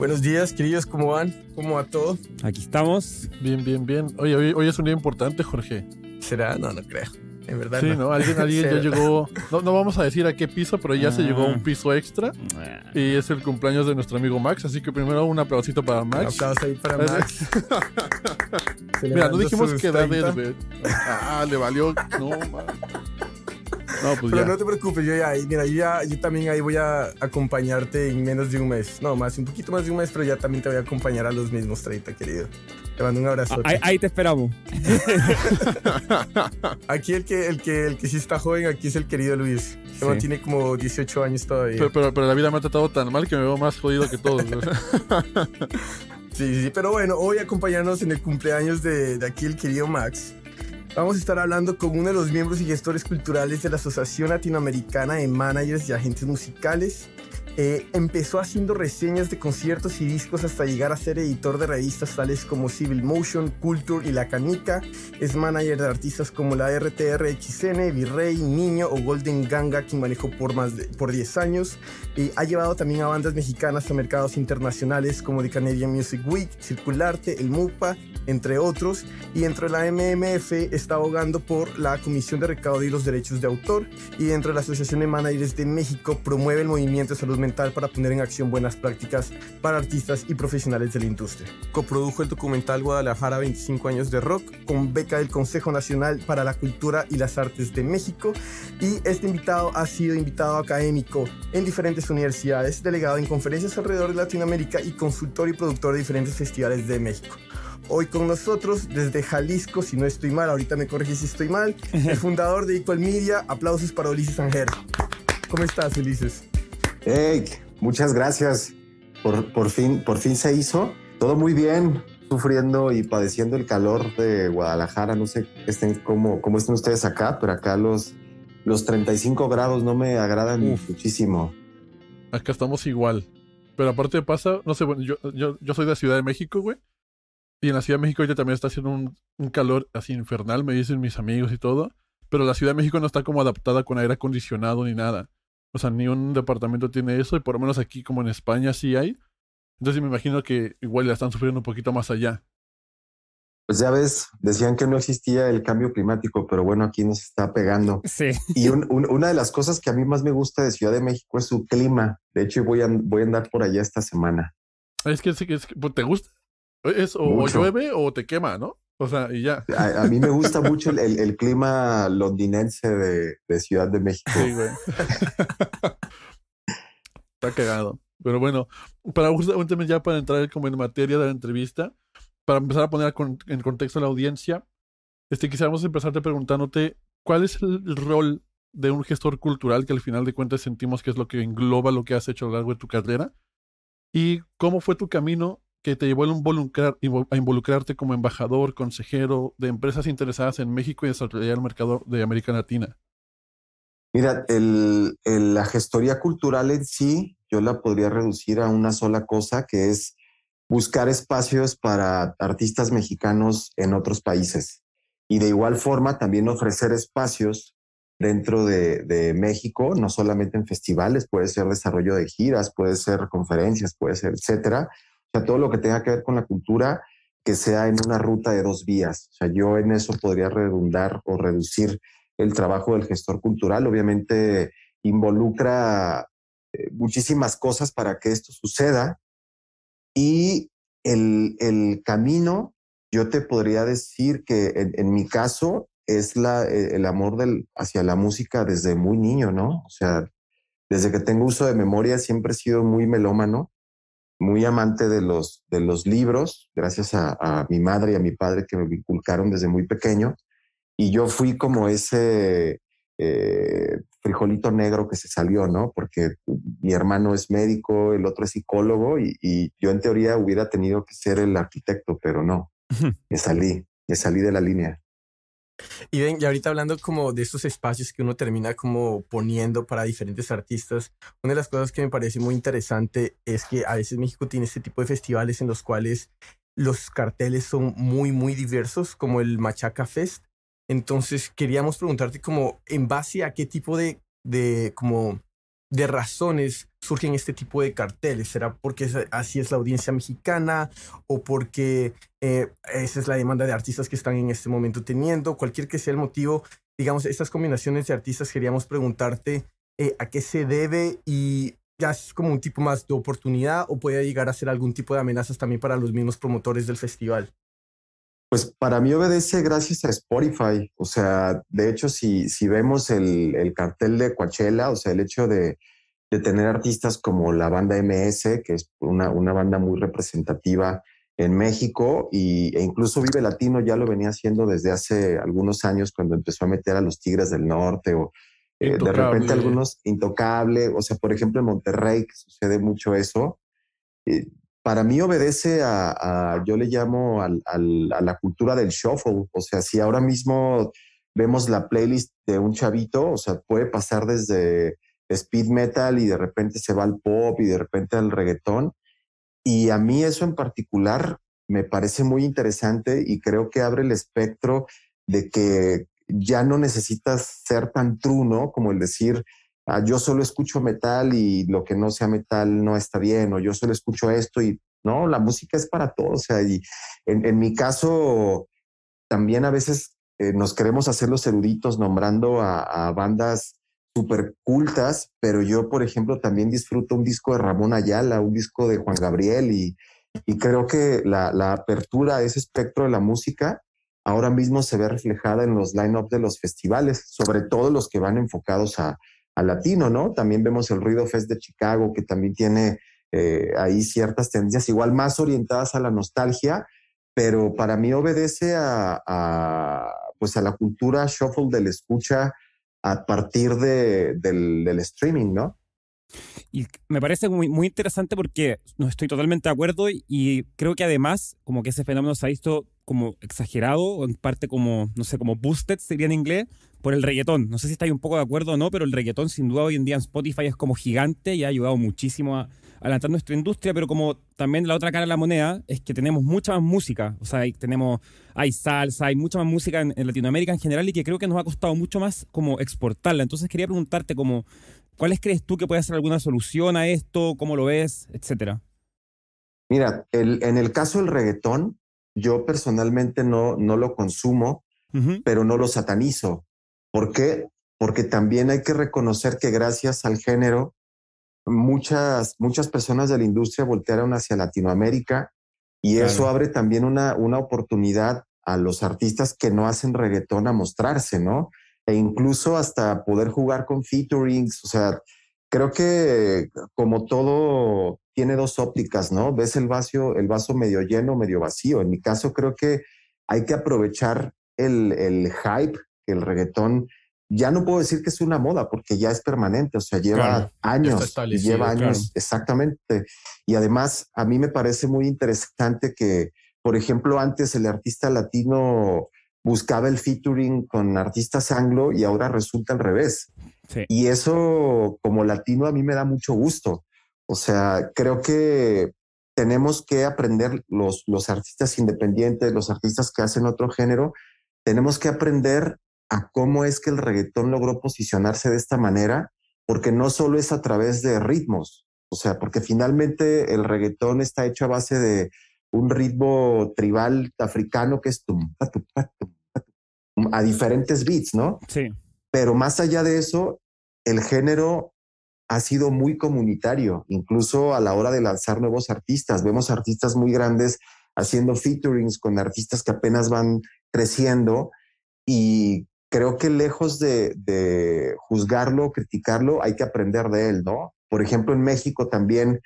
Buenos días, queridos, ¿cómo van? ¿Cómo va todo? Aquí estamos. Bien, bien, bien. Oye, hoy es un día importante, Jorge. ¿Será? No, no creo. En verdad Sí, no. ¿no? Alguien ya llegó. No vamos a decir a qué piso, pero ya se llegó a un piso extra. Y es el cumpleaños de nuestro amigo Max. Así que primero un aplausito para Un Max. aplauso ahí para Max. Mira, no dijimos sus qué edad 30. es, güey. Le valió. No, man. No, pues Pero ya. no te preocupes, yo también ahí voy a acompañarte en menos de un mes. No, un poquito más de un mes, pero ya también te voy a acompañar a los mismos 30, querido. Te mando un abrazo. Ahí te esperamos. Aquí el que sí está joven, aquí es el querido Luis. Sí. Tiene como 18 años todavía. Pero la vida me ha tratado tan mal que me veo más jodido que todos. Sí, pero bueno, hoy acompañarnos en el cumpleaños de aquí el querido Max. Vamos a estar hablando con uno de los miembros y gestores culturales de la Asociación Latinoamericana de Managers y Agentes Musicales. Empezó haciendo reseñas de conciertos y discos hasta llegar a ser editor de revistas tales como Civil Motion, Culture y La Canica. Es manager de artistas como la RTR-XN, Virrey, Niño o Golden Ganga, quien manejó por 10 años. Ha llevado también a bandas mexicanas a mercados internacionales como The Canadian Music Week, Circularte, el MUPA, entre otros. Y dentro de la MMF está abogando por la Comisión de Recaudo y los Derechos de Autor. Y dentro de la Asociación de Managers de México promueve el movimiento de salud mental para poner en acción buenas prácticas para artistas y profesionales de la industria. Coprodujo el documental Guadalajara 25 años de rock con beca del Consejo Nacional para la Cultura y las Artes de México, y este invitado ha sido invitado académico en diferentes universidades, delegado en conferencias alrededor de Latinoamérica y consultor y productor de diferentes festivales de México. Hoy con nosotros desde Jalisco, si no estoy mal, ahorita me corregí si estoy mal, el fundador de Equal Media. Aplausos para Ulises Anger. ¿Cómo estás, Ulises? Hey, muchas gracias. Por fin se hizo. Todo muy bien, sufriendo y padeciendo el calor de Guadalajara. No sé cómo estén ustedes acá, pero acá los 35 grados no me agradan muchísimo. Acá estamos igual. Pero aparte pasa, no sé, bueno, yo soy de la Ciudad de México, güey. Y en la Ciudad de México ya también está haciendo un calor así infernal, me dicen mis amigos y todo. Pero la Ciudad de México no está como adaptada con aire acondicionado ni nada. O sea, ni un departamento tiene eso, y por lo menos aquí como en España sí hay. Entonces me imagino que igual la están sufriendo un poquito más allá. Pues ya ves, decían que no existía el cambio climático, pero bueno, aquí nos está pegando. Sí. Y una de las cosas que a mí más me gusta de Ciudad de México es su clima. De hecho, voy a andar por allá esta semana. Es que pues, ¿te gusta? O llueve o te quema, ¿no? O sea, y ya. A mí me gusta mucho el clima londinense de Ciudad de México. Sí, güey. Está cagado. Pero bueno, justamente ya para entrar como en materia de la entrevista, para empezar a poner en contexto a la audiencia, quisiéramos empezarte preguntándote cuál es el rol de un gestor cultural, que al final de cuentas sentimos que es lo que engloba lo que has hecho a lo largo de tu carrera, y cómo fue tu camino que te llevó a involucrarte como embajador, consejero de empresas interesadas en México y desarrollar el mercado de América Latina. Mira, la gestoría cultural en sí, yo la podría reducir a una sola cosa, que es buscar espacios para artistas mexicanos en otros países. Y de igual forma también ofrecer espacios dentro de México, no solamente en festivales, puede ser desarrollo de giras, puede ser conferencias, puede ser etcétera. O sea, todo lo que tenga que ver con la cultura, que sea en una ruta de 2 vías. O sea, yo en eso podría redundar o reducir el trabajo del gestor cultural. Obviamente involucra muchísimas cosas para que esto suceda, y el camino, yo te podría decir que en mi caso es el amor hacia la música desde muy niño, ¿no? O sea, desde que tengo uso de memoria siempre he sido muy melómano, muy amante de los libros, gracias a mi madre y a mi padre, que me inculcaron desde muy pequeño. Y yo fui como ese frijolito negro que se salió, ¿no? Porque mi hermano es médico, el otro es psicólogo, y yo en teoría hubiera tenido que ser el arquitecto, pero no, me salí de la línea. Y ven, y ahorita hablando como de estos espacios que uno termina como poniendo para diferentes artistas, una de las cosas que me parece muy interesante es que a veces México tiene este tipo de festivales en los cuales los carteles son muy, muy diversos, como el Machaca Fest. Entonces queríamos preguntarte como en base a qué tipo de razones surgen este tipo de carteles? ¿Será porque así es la audiencia mexicana o porque esa es la demanda de artistas que están en este momento teniendo? Cualquier que sea el motivo, digamos, estas combinaciones de artistas, queríamos preguntarte a qué se debe y ya es como un tipo más de oportunidad o puede llegar a ser algún tipo de amenazas también para los mismos promotores del festival. Pues para mí obedece gracias a Spotify. O sea, de hecho, si vemos el cartel de Coachella, o sea, el hecho de tener artistas como la banda MS, que es una banda muy representativa en México, e incluso Vive Latino ya lo venía haciendo desde hace algunos años cuando empezó a meter a los Tigres del Norte o de repente algunos Intocable. O sea, por ejemplo, en Monterrey, que sucede mucho eso. Eh, para mí obedece yo le llamo a la cultura del shuffle. O sea, si ahora mismo vemos la playlist de un chavito, o sea, puede pasar desde speed metal y de repente se va al pop y de repente al reggaetón. Y a mí eso en particular me parece muy interesante y creo que abre el espectro de que ya no necesitas ser tan true, ¿no? Como el decir, yo solo escucho metal y lo que no sea metal no está bien, o yo solo escucho esto y no, la música es para todos. O sea, y en mi caso también a veces nos queremos hacer los eruditos nombrando a bandas súper cultas, pero yo, por ejemplo, también disfruto un disco de Ramón Ayala, un disco de Juan Gabriel y creo que la apertura a ese espectro de la música ahora mismo se ve reflejada en los line-up de los festivales, sobre todo los que van enfocados a latino, ¿no? También vemos el Ruido Fest de Chicago, que también tiene ahí ciertas tendencias igual más orientadas a la nostalgia, pero para mí obedece pues a la cultura shuffle del escucha a partir del streaming, ¿no? Y me parece muy, muy interesante porque no estoy totalmente de acuerdo y creo que además como que ese fenómeno se ha visto como exagerado o en parte como, no sé, como boosted sería en inglés por el reggaetón. No sé si estáis un poco de acuerdo o no, pero el reggaetón sin duda hoy en día en Spotify es como gigante y ha ayudado muchísimo a adelantar nuestra industria, pero como también la otra cara de la moneda es que tenemos mucha más música, o sea, hay salsa, hay mucha más música en Latinoamérica en general y que creo que nos ha costado mucho más como exportarla. Entonces quería preguntarte como, ¿cuáles crees tú que puede ser alguna solución a esto? ¿Cómo lo ves? Etcétera. Mira, en el caso del reggaetón, yo personalmente no lo consumo, pero no lo satanizo. ¿Por qué? Porque también hay que reconocer que gracias al género, muchas personas de la industria voltearon hacia Latinoamérica y Claro. eso abre también una oportunidad a los artistas que no hacen reggaetón a mostrarse, ¿no? E incluso hasta poder jugar con featurings. O sea, creo que como todo tiene dos ópticas, ¿no? Ves el vaso medio lleno, medio vacío. En mi caso creo que hay que aprovechar el hype que el reggaetón, ya no puedo decir que es una moda porque ya es permanente, o sea, lleva años, lleva años, exactamente. Y además a mí me parece muy interesante que, por ejemplo, antes el artista latino buscaba el featuring con artistas anglo y ahora resulta al revés. Sí. Y eso como latino a mí me da mucho gusto. O sea, creo que tenemos que aprender los artistas independientes, los artistas que hacen otro género, tenemos que aprender a cómo es que el reggaetón logró posicionarse de esta manera, porque no solo es a través de ritmos, o sea, porque finalmente el reggaetón está hecho a base de un ritmo tribal africano que es a diferentes beats, ¿no? Sí. Pero más allá de eso, el género ha sido muy comunitario, incluso a la hora de lanzar nuevos artistas. Vemos artistas muy grandes haciendo featurings con artistas que apenas van creciendo y creo que lejos de juzgarlo, criticarlo, hay que aprender de él, ¿no? Por ejemplo, en México también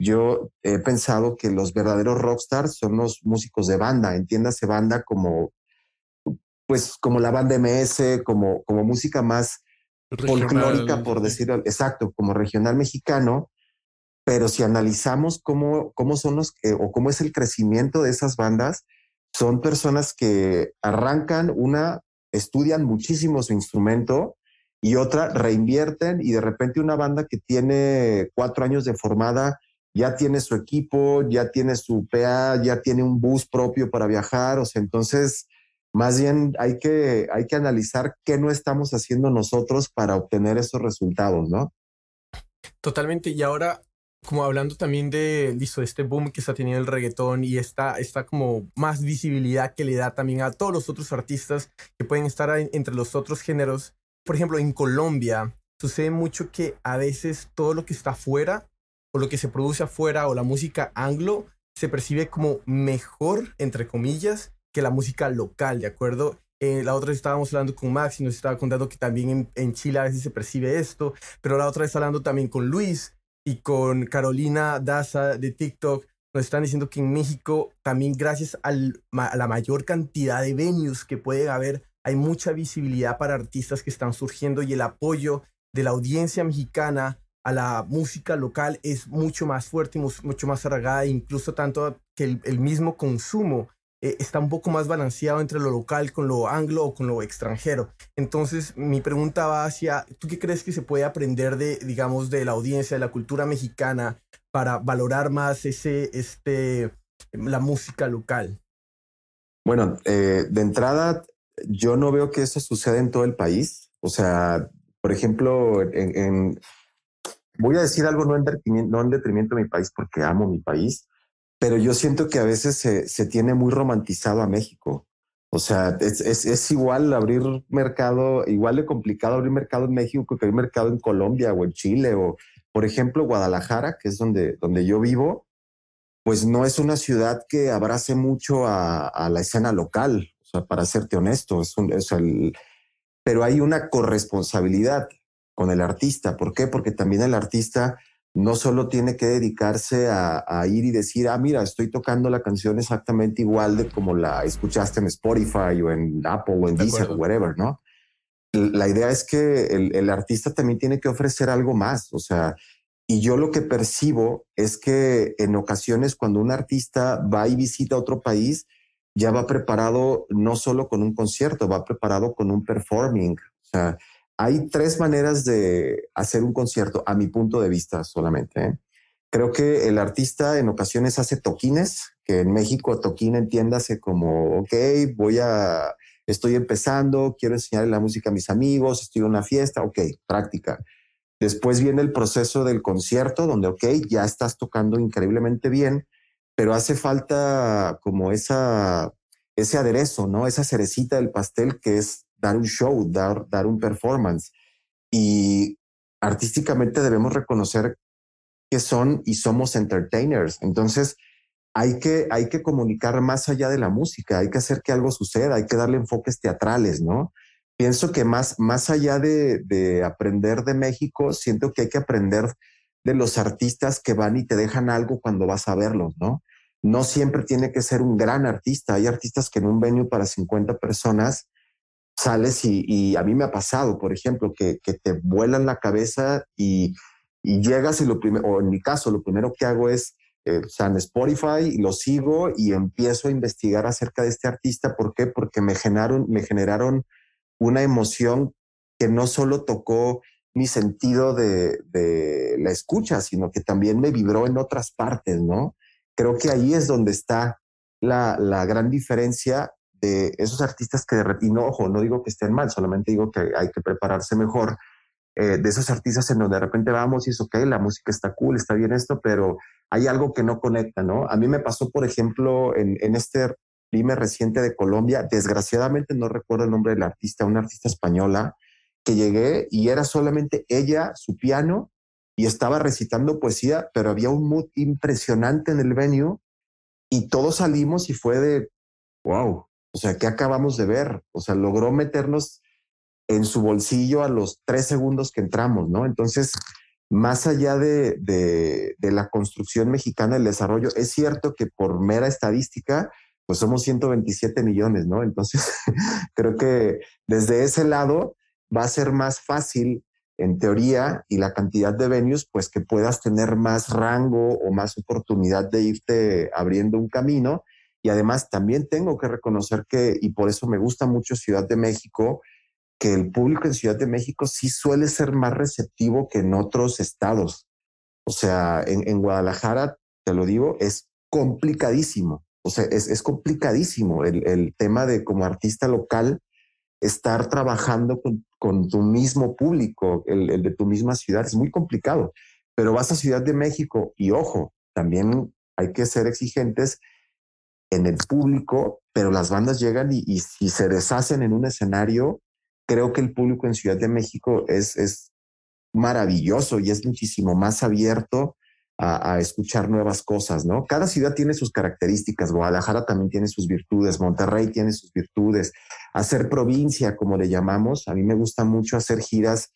yo he pensado que los verdaderos rockstars son los músicos de banda, entiéndase banda como, pues, como la banda MS, como música más folclórica, por decirlo, exacto, como regional mexicano. Pero si analizamos cómo son o cómo es el crecimiento de esas bandas, son personas que arrancan estudian muchísimo su instrumento y otra reinvierten y de repente una banda que tiene 4 años de formada ya tiene su equipo, ya tiene su PA, ya tiene un bus propio para viajar. O sea, entonces más bien hay que analizar qué no estamos haciendo nosotros para obtener esos resultados, ¿no? Totalmente. Y ahora, como hablando también de, listo, este boom que está teniendo el reggaetón y esta como más visibilidad que le da también a todos los otros artistas que pueden estar entre los otros géneros. Por ejemplo, en Colombia sucede mucho que a veces todo lo que está afuera o lo que se produce afuera o la música anglo se percibe como mejor, entre comillas, que la música local, ¿de acuerdo? La otra vez estábamos hablando con Max y nos estaba contando que también en Chile a veces se percibe esto, pero la otra vez hablando también con Luis y con Carolina Daza de TikTok, nos están diciendo que en México también gracias a la mayor cantidad de venues que puede haber, hay mucha visibilidad para artistas que están surgiendo y el apoyo de la audiencia mexicana a la música local es mucho más fuerte y mucho más arraigada, incluso tanto que el mismo consumo está un poco más balanceado entre lo local con lo anglo o con lo extranjero. Entonces, mi pregunta va hacia, ¿tú qué crees que se puede aprender de, digamos, de la audiencia, de la cultura mexicana para valorar más la música local? Bueno, de entrada, yo no veo que eso suceda en todo el país. O sea, por ejemplo, voy a decir algo no en detrimento de mi país porque amo mi país, pero yo siento que a veces se tiene muy romantizado a México. O sea, es igual abrir mercado, igual de complicado abrir mercado en México que abrir mercado en Colombia o en Chile o, por ejemplo, Guadalajara, que es donde yo vivo, pues no es una ciudad que abrace mucho a la escena local. O sea, para serte honesto, pero hay una corresponsabilidad con el artista. ¿Por qué? Porque también el artista no solo tiene que dedicarse a ir y decir, mira, estoy tocando la canción exactamente igual de como la escuchaste en Spotify o en Apple o en Deezer o whatever, ¿no? La idea es que el artista también tiene que ofrecer algo más, o sea, y yo lo que percibo es que en ocasiones cuando un artista va y visita otro país, ya va preparado no solo con un concierto, va preparado con un performing. O sea, hay tres maneras de hacer un concierto, a mi punto de vista solamente, ¿eh? Creo que el artista en ocasiones hace toquines, que en México toquín entiéndase como, ok, estoy empezando, quiero enseñarle la música a mis amigos, estoy en una fiesta, ok, práctica. Después viene el proceso del concierto, donde, ok, ya estás tocando increíblemente bien, pero hace falta como ese aderezo, ¿no? Esa cerecita del pastel que es dar un show, dar un performance. Y artísticamente debemos reconocer que son y somos entertainers. Entonces, hay que comunicar más allá de la música, hay que hacer que algo suceda, hay que darle enfoques teatrales, ¿no? Pienso que más allá de aprender de México, siento que hay que aprender de los artistas que van y te dejan algo cuando vas a verlos, ¿no? No siempre tiene que ser un gran artista. Hay artistas que en un venue para 50 personas sales y a mí me ha pasado, por ejemplo, que te vuelan la cabeza y llegas y o en mi caso, lo primero que hago es, o sea, en Spotify lo sigo y empiezo a investigar acerca de este artista. ¿Por qué? Porque me generaron una emoción que no solo tocó mi sentido de la escucha, sino que también me vibró en otras partes, ¿no? Creo que ahí es donde está la gran diferencia de esos artistas que de repente, y no, ojo, no digo que estén mal, solamente digo que hay que prepararse mejor, de esos artistas en donde de repente vamos y es ok, la música está cool, está bien esto, pero hay algo que no conecta, ¿no? A mí me pasó, por ejemplo, en este primer reciente de Colombia, desgraciadamente no recuerdo el nombre del artista, una artista española, que llegué y era solamente ella, su piano, y estaba recitando poesía, pero había un mood impresionante en el venue y todos salimos y fue de, wow, o sea, ¿qué acabamos de ver? O sea, logró meternos en su bolsillo a los 3 segundos que entramos, ¿no? Entonces, más allá de la construcción mexicana del desarrollo, es cierto que por mera estadística, pues somos 127 millones, ¿no? Entonces, creo que desde ese lado va a ser más fácil, en teoría, y la cantidad de venues, pues que puedas tener más rango o más oportunidad de irte abriendo un camino. Y además también tengo que reconocer que, y por eso me gusta mucho Ciudad de México, que el público en Ciudad de México sí suele ser más receptivo que en otros estados. O sea, en Guadalajara, te lo digo, es complicadísimo. O sea, es complicadísimo el tema de como artista local estar trabajando con tu mismo público, el de tu misma ciudad. Es muy complicado. Pero vas a Ciudad de México y ojo, también hay que ser exigentes en el público, pero las bandas llegan y si se deshacen en un escenario, creo que el público en Ciudad de México es maravilloso y es muchísimo más abierto a escuchar nuevas cosas, ¿no? Cada ciudad tiene sus características, Guadalajara también tiene sus virtudes, Monterrey tiene sus virtudes, hacer provincia, como le llamamos, a mí me gusta mucho hacer giras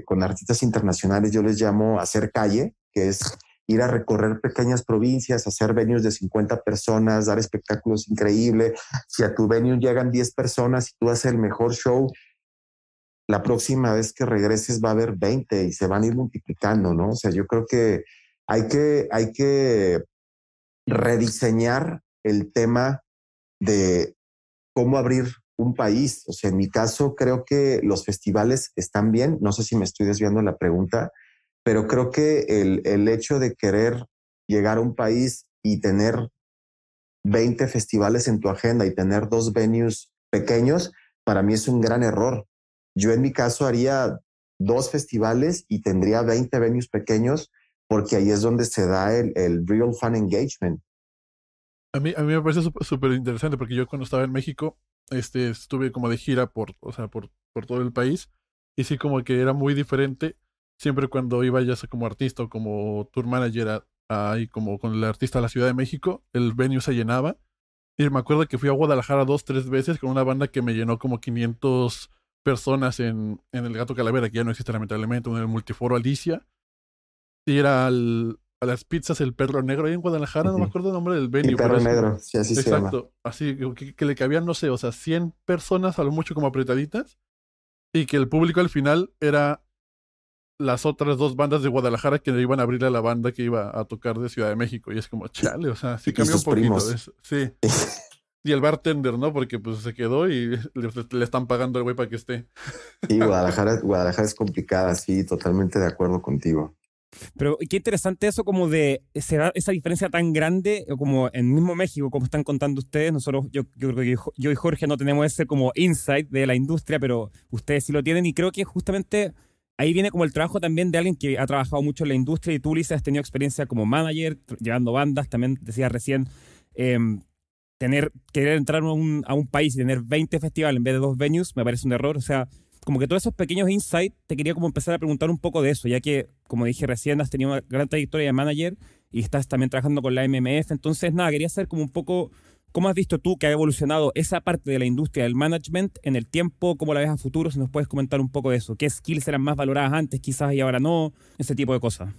con artistas internacionales, yo les llamo hacer calle, que es ir a recorrer pequeñas provincias, hacer venues de 50 personas, dar espectáculos increíbles. Si a tu venue llegan 10 personas y tú haces el mejor show, la próxima vez que regreses va a haber 20 y se van a ir multiplicando, ¿no? O sea, yo creo que hay que rediseñar el tema de cómo abrir un país. O sea, en mi caso creo que los festivales están bien, no sé si me estoy desviando de la pregunta, pero creo que el hecho de querer llegar a un país y tener 20 festivales en tu agenda y tener 2 venues pequeños, para mí es un gran error. Yo en mi caso haría 2 festivales y tendría 20 venues pequeños porque ahí es donde se da el real fan engagement. A mí me parece súper interesante porque yo cuando estaba en México, estuve como de gira por todo el país y sí como que era muy diferente siempre cuando iba ya sea como artista o como tour manager ahí como con el artista a la Ciudad de México, el venue se llenaba y me acuerdo que fui a Guadalajara 2, 3 veces con una banda que me llenó como 500 personas en el Gato Calavera, que ya no existe lamentablemente, en el Multiforo Alicia. Y era a las pizzas El Perro Negro ahí en Guadalajara, no me acuerdo el nombre del venue. Y Perro Negro, sí, así se llama. Exacto, así que le cabían, no sé, o sea, 100 personas a lo mucho como apretaditas. Y que el público al final era las otras 2 bandas de Guadalajara que le iban a abrir a la banda que iba a tocar de Ciudad de México. Y es como, chale, o sea, sí cambió un poquito. Primos. Sí. Y el bartender, ¿no? Porque pues se quedó y le están pagando al güey para que esté. Sí, Guadalajara es complicada, sí, totalmente de acuerdo contigo. Pero qué interesante eso, como de esa diferencia tan grande, como en mismo México, como están contando ustedes. Nosotros, yo creo que yo y Jorge no tenemos ese como insight de la industria, pero ustedes sí lo tienen, y creo que justamente ahí viene como el trabajo también de alguien que ha trabajado mucho en la industria, y tú, Lisa, has tenido experiencia como manager, llevando bandas, también decías recién, querer entrar a un país y tener 20 festivales en vez de 2 venues, me parece un error. O sea, como que todos esos pequeños insights, te quería como empezar a preguntar un poco de eso, ya que, como dije recién, has tenido una gran trayectoria de manager y estás también trabajando con la MMF. Entonces, nada, quería saber como un poco cómo has visto tú que ha evolucionado esa parte de la industria del management en el tiempo, cómo la ves a futuro, si nos puedes comentar un poco de eso. ¿Qué skills eran más valoradas antes quizás y ahora no? Ese tipo de cosas.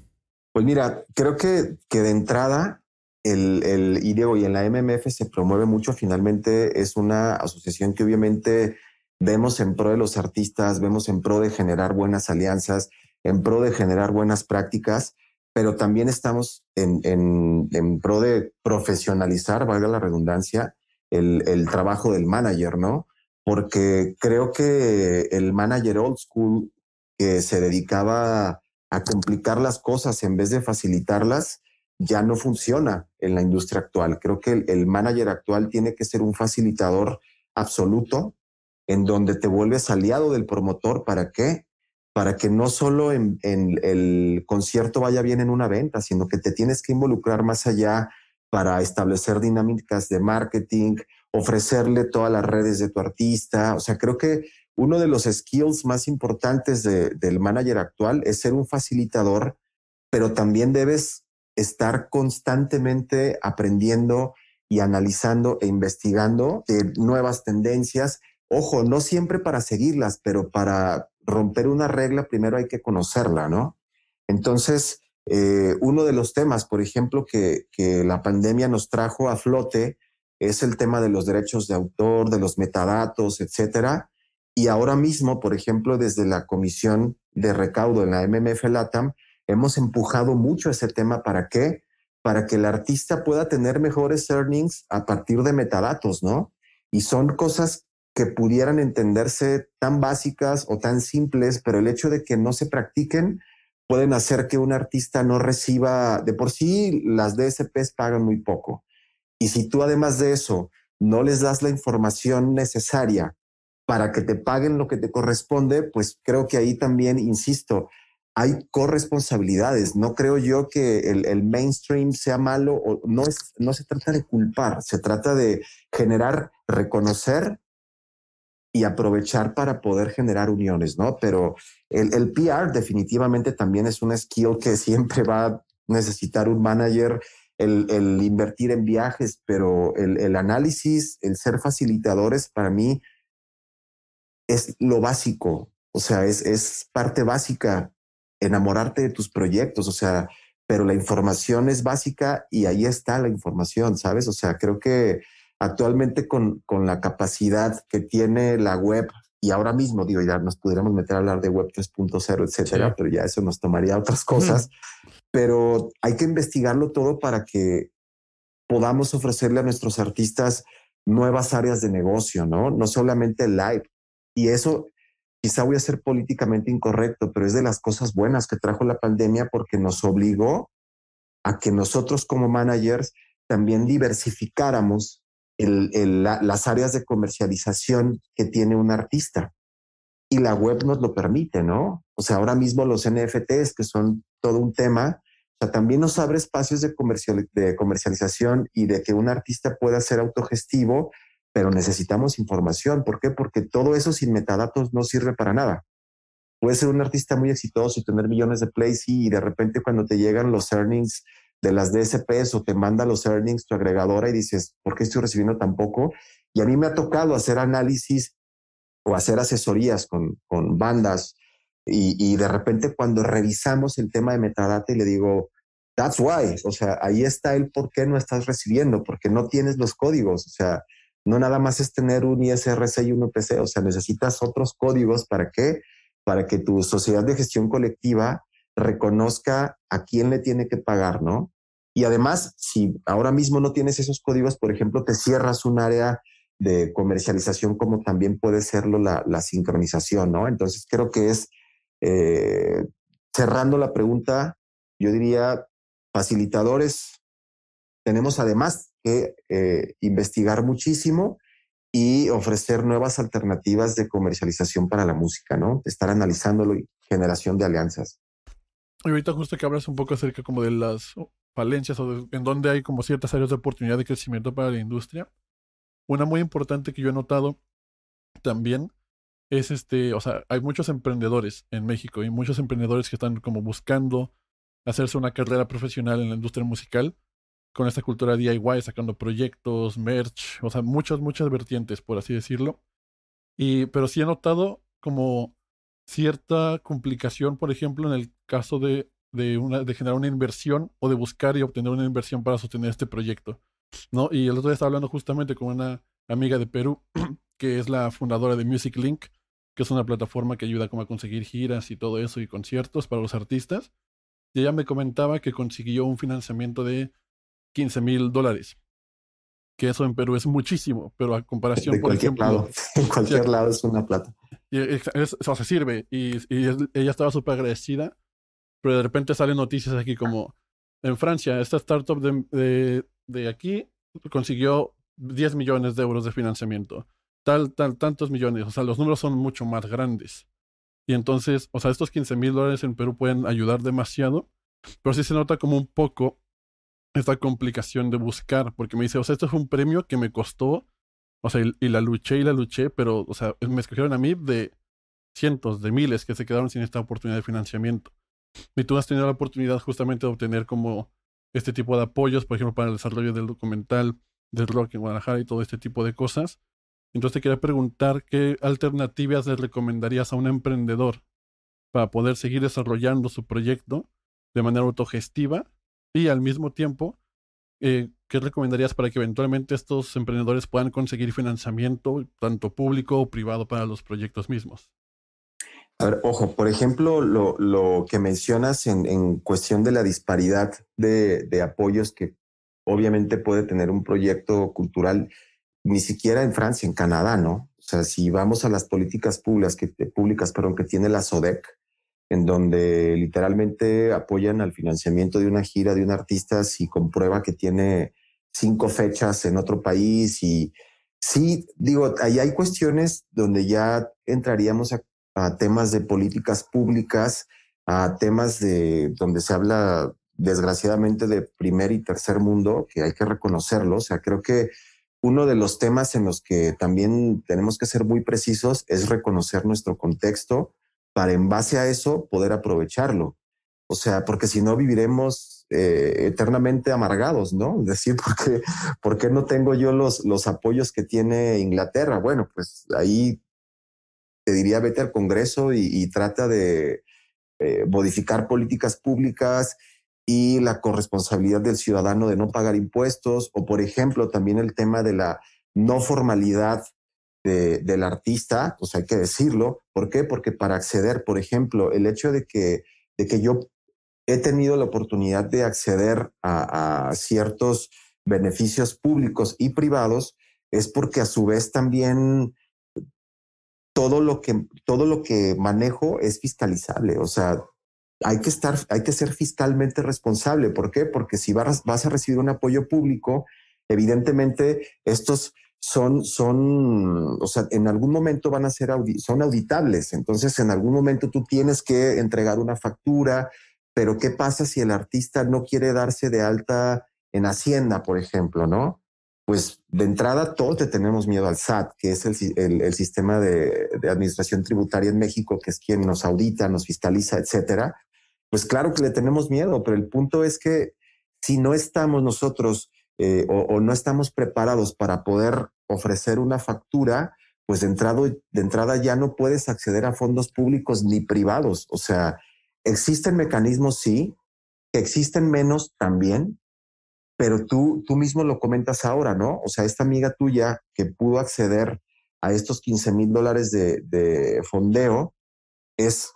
Pues mira, creo que de entrada, y Diego, y en la MMF se promueve mucho, finalmente es una asociación que obviamente vemos en pro de los artistas, vemos en pro de generar buenas alianzas, en pro de generar buenas prácticas, pero también estamos en pro de profesionalizar, valga la redundancia, el trabajo del manager, ¿no? Porque creo que el manager old school que se dedicaba a complicar las cosas en vez de facilitarlas, ya no funciona en la industria actual. Creo que el manager actual tiene que ser un facilitador absoluto, en donde te vuelves aliado del promotor. ¿Para qué? Para que no solo en el concierto vaya bien en una venta, sino que te tienes que involucrar más allá para establecer dinámicas de marketing, ofrecerle todas las redes de tu artista. O sea, creo que uno de los skills más importantes del manager actual es ser un facilitador, pero también debes estar constantemente aprendiendo y analizando e investigando nuevas tendencias. Ojo, no siempre para seguirlas, pero para romper una regla primero hay que conocerla, ¿no? Entonces, uno de los temas, por ejemplo, que la pandemia nos trajo a flote es el tema de los derechos de autor, de los metadatos, etcétera. Y ahora mismo, por ejemplo, desde la Comisión de Recaudo en la MMF LATAM, hemos empujado mucho ese tema. ¿Para qué? Para que el artista pueda tener mejores earnings a partir de metadatos, ¿no? Y son cosas que pudieran entenderse tan básicas o tan simples, pero el hecho de que no se practiquen pueden hacer que un artista no reciba. De por sí, las DSPs pagan muy poco. Y si tú además de eso no les das la información necesaria para que te paguen lo que te corresponde, pues creo que ahí también, insisto, hay corresponsabilidades. No creo yo que el mainstream sea malo, o no se trata de culpar, se trata de generar, reconocer y aprovechar para poder generar uniones, ¿no? Pero el PR definitivamente también es una skill que siempre va a necesitar un manager, el invertir en viajes, pero el análisis, el ser facilitadores, para mí es lo básico. O sea, es parte básica, enamorarte de tus proyectos, o sea, pero la información es básica y ahí está la información, ¿sabes? O sea, creo que actualmente con la capacidad que tiene la web, y ahora mismo, digo, ya nos pudiéramos meter a hablar de web 3.0, etcétera, Sí. pero ya eso nos tomaría otras cosas, pero hay que investigarlo todo para que podamos ofrecerle a nuestros artistas nuevas áreas de negocio, ¿no? No solamente el live. Y eso quizá voy a ser políticamente incorrecto, pero es de las cosas buenas que trajo la pandemia porque nos obligó a que nosotros como managers también diversificáramos las áreas de comercialización que tiene un artista. Y la web nos lo permite, ¿no? O sea, ahora mismo los NFTs, que son todo un tema, o sea, también nos abre espacios de comercialización y de que un artista pueda ser autogestivo, pero necesitamos información. ¿Por qué? Porque todo eso sin metadatos no sirve para nada. Puedes ser un artista muy exitoso y tener millones de plays, sí, y de repente cuando te llegan los earnings de las DSPs o te manda los earnings tu agregadora y dices, ¿por qué estoy recibiendo tan poco? Y a mí me ha tocado hacer análisis o hacer asesorías con bandas y de repente cuando revisamos el tema de metadata y le digo, that's why, o sea, ahí está el por qué no estás recibiendo, porque no tienes los códigos, o sea, no nada más es tener un ISRC y un UPC, o sea, necesitas otros códigos. ¿Para qué? Para que tu sociedad de gestión colectiva reconozca a quién le tiene que pagar, ¿no? Y además, si ahora mismo no tienes esos códigos, por ejemplo, te cierras un área de comercialización como también puede serlo la sincronización, ¿no? Entonces creo que es, cerrando la pregunta, yo diría, facilitadores, tenemos además que investigar muchísimo y ofrecer nuevas alternativas de comercialización para la música, ¿no? Estar analizándolo y generación de alianzas. Y ahorita justo que hablas un poco acerca como de las falencias o en donde hay como ciertas áreas de oportunidad de crecimiento para la industria. Una muy importante que yo he notado también es o sea, hay muchos emprendedores en México y muchos emprendedores que están como buscando hacerse una carrera profesional en la industria musical con esta cultura DIY, sacando proyectos, merch, o sea, muchas vertientes, por así decirlo. Pero sí he notado como cierta complicación, por ejemplo, en el caso de generar una inversión o de buscar y obtener una inversión para sostener este proyecto, ¿no? Y el otro día estaba hablando justamente con una amiga de Perú, que es la fundadora de Music Link, que es una plataforma que ayuda como a conseguir giras y todo eso y conciertos para los artistas. Y ella me comentaba que consiguió un financiamiento de $15,000, que eso en Perú es muchísimo, pero a comparación, De por cualquier ejemplo, lado, en cualquier lado es una plata. o sea, sirve. Ella estaba súper agradecida, pero de repente salen noticias aquí como en Francia, esta startup de aquí consiguió 10 millones de euros de financiamiento. Tantos millones. O sea, los números son mucho más grandes. Y entonces, o sea, estos $15,000 en Perú pueden ayudar demasiado, pero sí se nota como un poco esta complicación de buscar, porque me dice, o sea, esto es un premio que me costó, o sea, y la luché, pero, o sea, me escogieron a mí de cientos, de miles que se quedaron sin esta oportunidad de financiamiento. Y tú has tenido la oportunidad justamente de obtener como este tipo de apoyos, por ejemplo, para el desarrollo del documental, del rock en Guadalajara y todo este tipo de cosas. Entonces te quería preguntar qué alternativas le recomendarías a un emprendedor para poder seguir desarrollando su proyecto de manera autogestiva y al mismo tiempo, ¿qué recomendarías para que eventualmente estos emprendedores puedan conseguir financiamiento, tanto público o privado, para los proyectos mismos? A ver, ojo, por ejemplo, lo que mencionas en cuestión de la disparidad de apoyos que obviamente puede tener un proyecto cultural, ni siquiera en Francia, en Canadá, ¿no? O sea, si vamos a las políticas públicas, que tiene la SODEC, en donde literalmente apoyan al financiamiento de una gira de un artista si comprueba que tiene 5 fechas en otro país. Y sí, digo, ahí hay cuestiones donde ya entraríamos a temas de políticas públicas a temas donde se habla desgraciadamente de primer y tercer mundo, que hay que reconocerlo. O sea, creo que uno de los temas en los que también tenemos que ser muy precisos es reconocer nuestro contexto para en base a eso poder aprovecharlo. O sea, porque si no viviremos eternamente amargados, ¿no? Es decir, ¿por qué no tengo yo los apoyos que tiene Inglaterra? Bueno, pues ahí te diría vete al Congreso y trata de modificar políticas públicas y la corresponsabilidad del ciudadano de no pagar impuestos, o por ejemplo también el tema de la no formalidad del artista, pues hay que decirlo. ¿Por qué? Porque para acceder, por ejemplo, el hecho de que yo he tenido la oportunidad de acceder a ciertos beneficios públicos y privados, es porque a su vez también todo lo que manejo es fiscalizable. O sea, hay que ser fiscalmente responsable. ¿Por qué? Porque si vas a recibir un apoyo público, evidentemente estos o sea, en algún momento van a ser son auditables. Entonces, en algún momento tú tienes que entregar una factura, pero ¿qué pasa si el artista no quiere darse de alta en Hacienda, por ejemplo, ¿no? Pues de entrada todos le tenemos miedo al SAT, que es el sistema de administración tributaria en México, que es quien nos audita, nos fiscaliza, etcétera. Pues claro que le tenemos miedo, pero el punto es que si no estamos nosotros o no estamos preparados para poder ofrecer una factura, pues de entrada ya no puedes acceder a fondos públicos ni privados. O sea, existen mecanismos, sí, que existen menos también, pero tú mismo lo comentas ahora, ¿no? O sea, esta amiga tuya que pudo acceder a estos $15,000 de fondeo es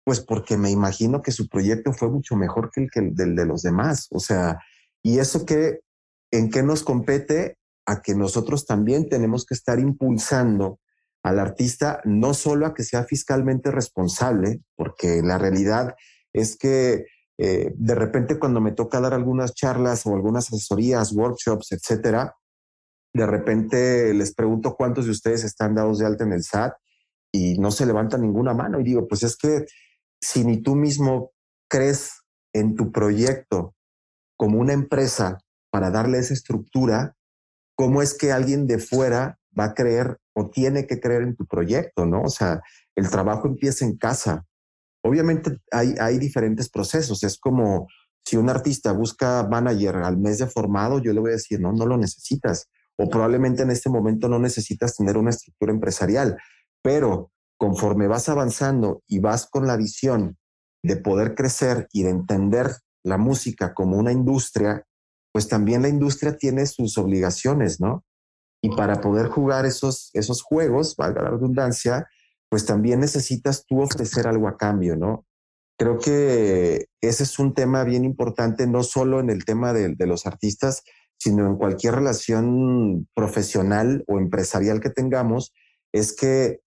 pues porque me imagino que su proyecto fue mucho mejor que el del de los demás. O sea, y eso ¿en qué nos compete? A que nosotros también tenemos que estar impulsando al artista, no solo a que sea fiscalmente responsable, porque la realidad es que de repente cuando me toca dar algunas charlas o algunas asesorías, workshops, etcétera, de repente les pregunto cuántos de ustedes están dados de alta en el SAT y no se levanta ninguna mano. Y digo, pues es que si ni tú mismo crees en tu proyecto como una empresa para darle esa estructura, ¿cómo es que alguien de fuera va a creer o tiene que creer en tu proyecto, ¿no? O sea, el trabajo empieza en casa. Obviamente hay diferentes procesos. Es como si un artista busca manager al mes de formado, yo le voy a decir, no, no lo necesitas. O probablemente en este momento no necesitas tener una estructura empresarial, pero conforme vas avanzando y vas con la visión de poder crecer y de entender la música como una industria, pues también la industria tiene sus obligaciones, ¿no? Y para poder jugar esos juegos, valga la redundancia, pues también necesitas tú ofrecer algo a cambio, ¿no? Creo que ese es un tema bien importante, no solo en el tema de los artistas, sino en cualquier relación profesional o empresarial que tengamos, es que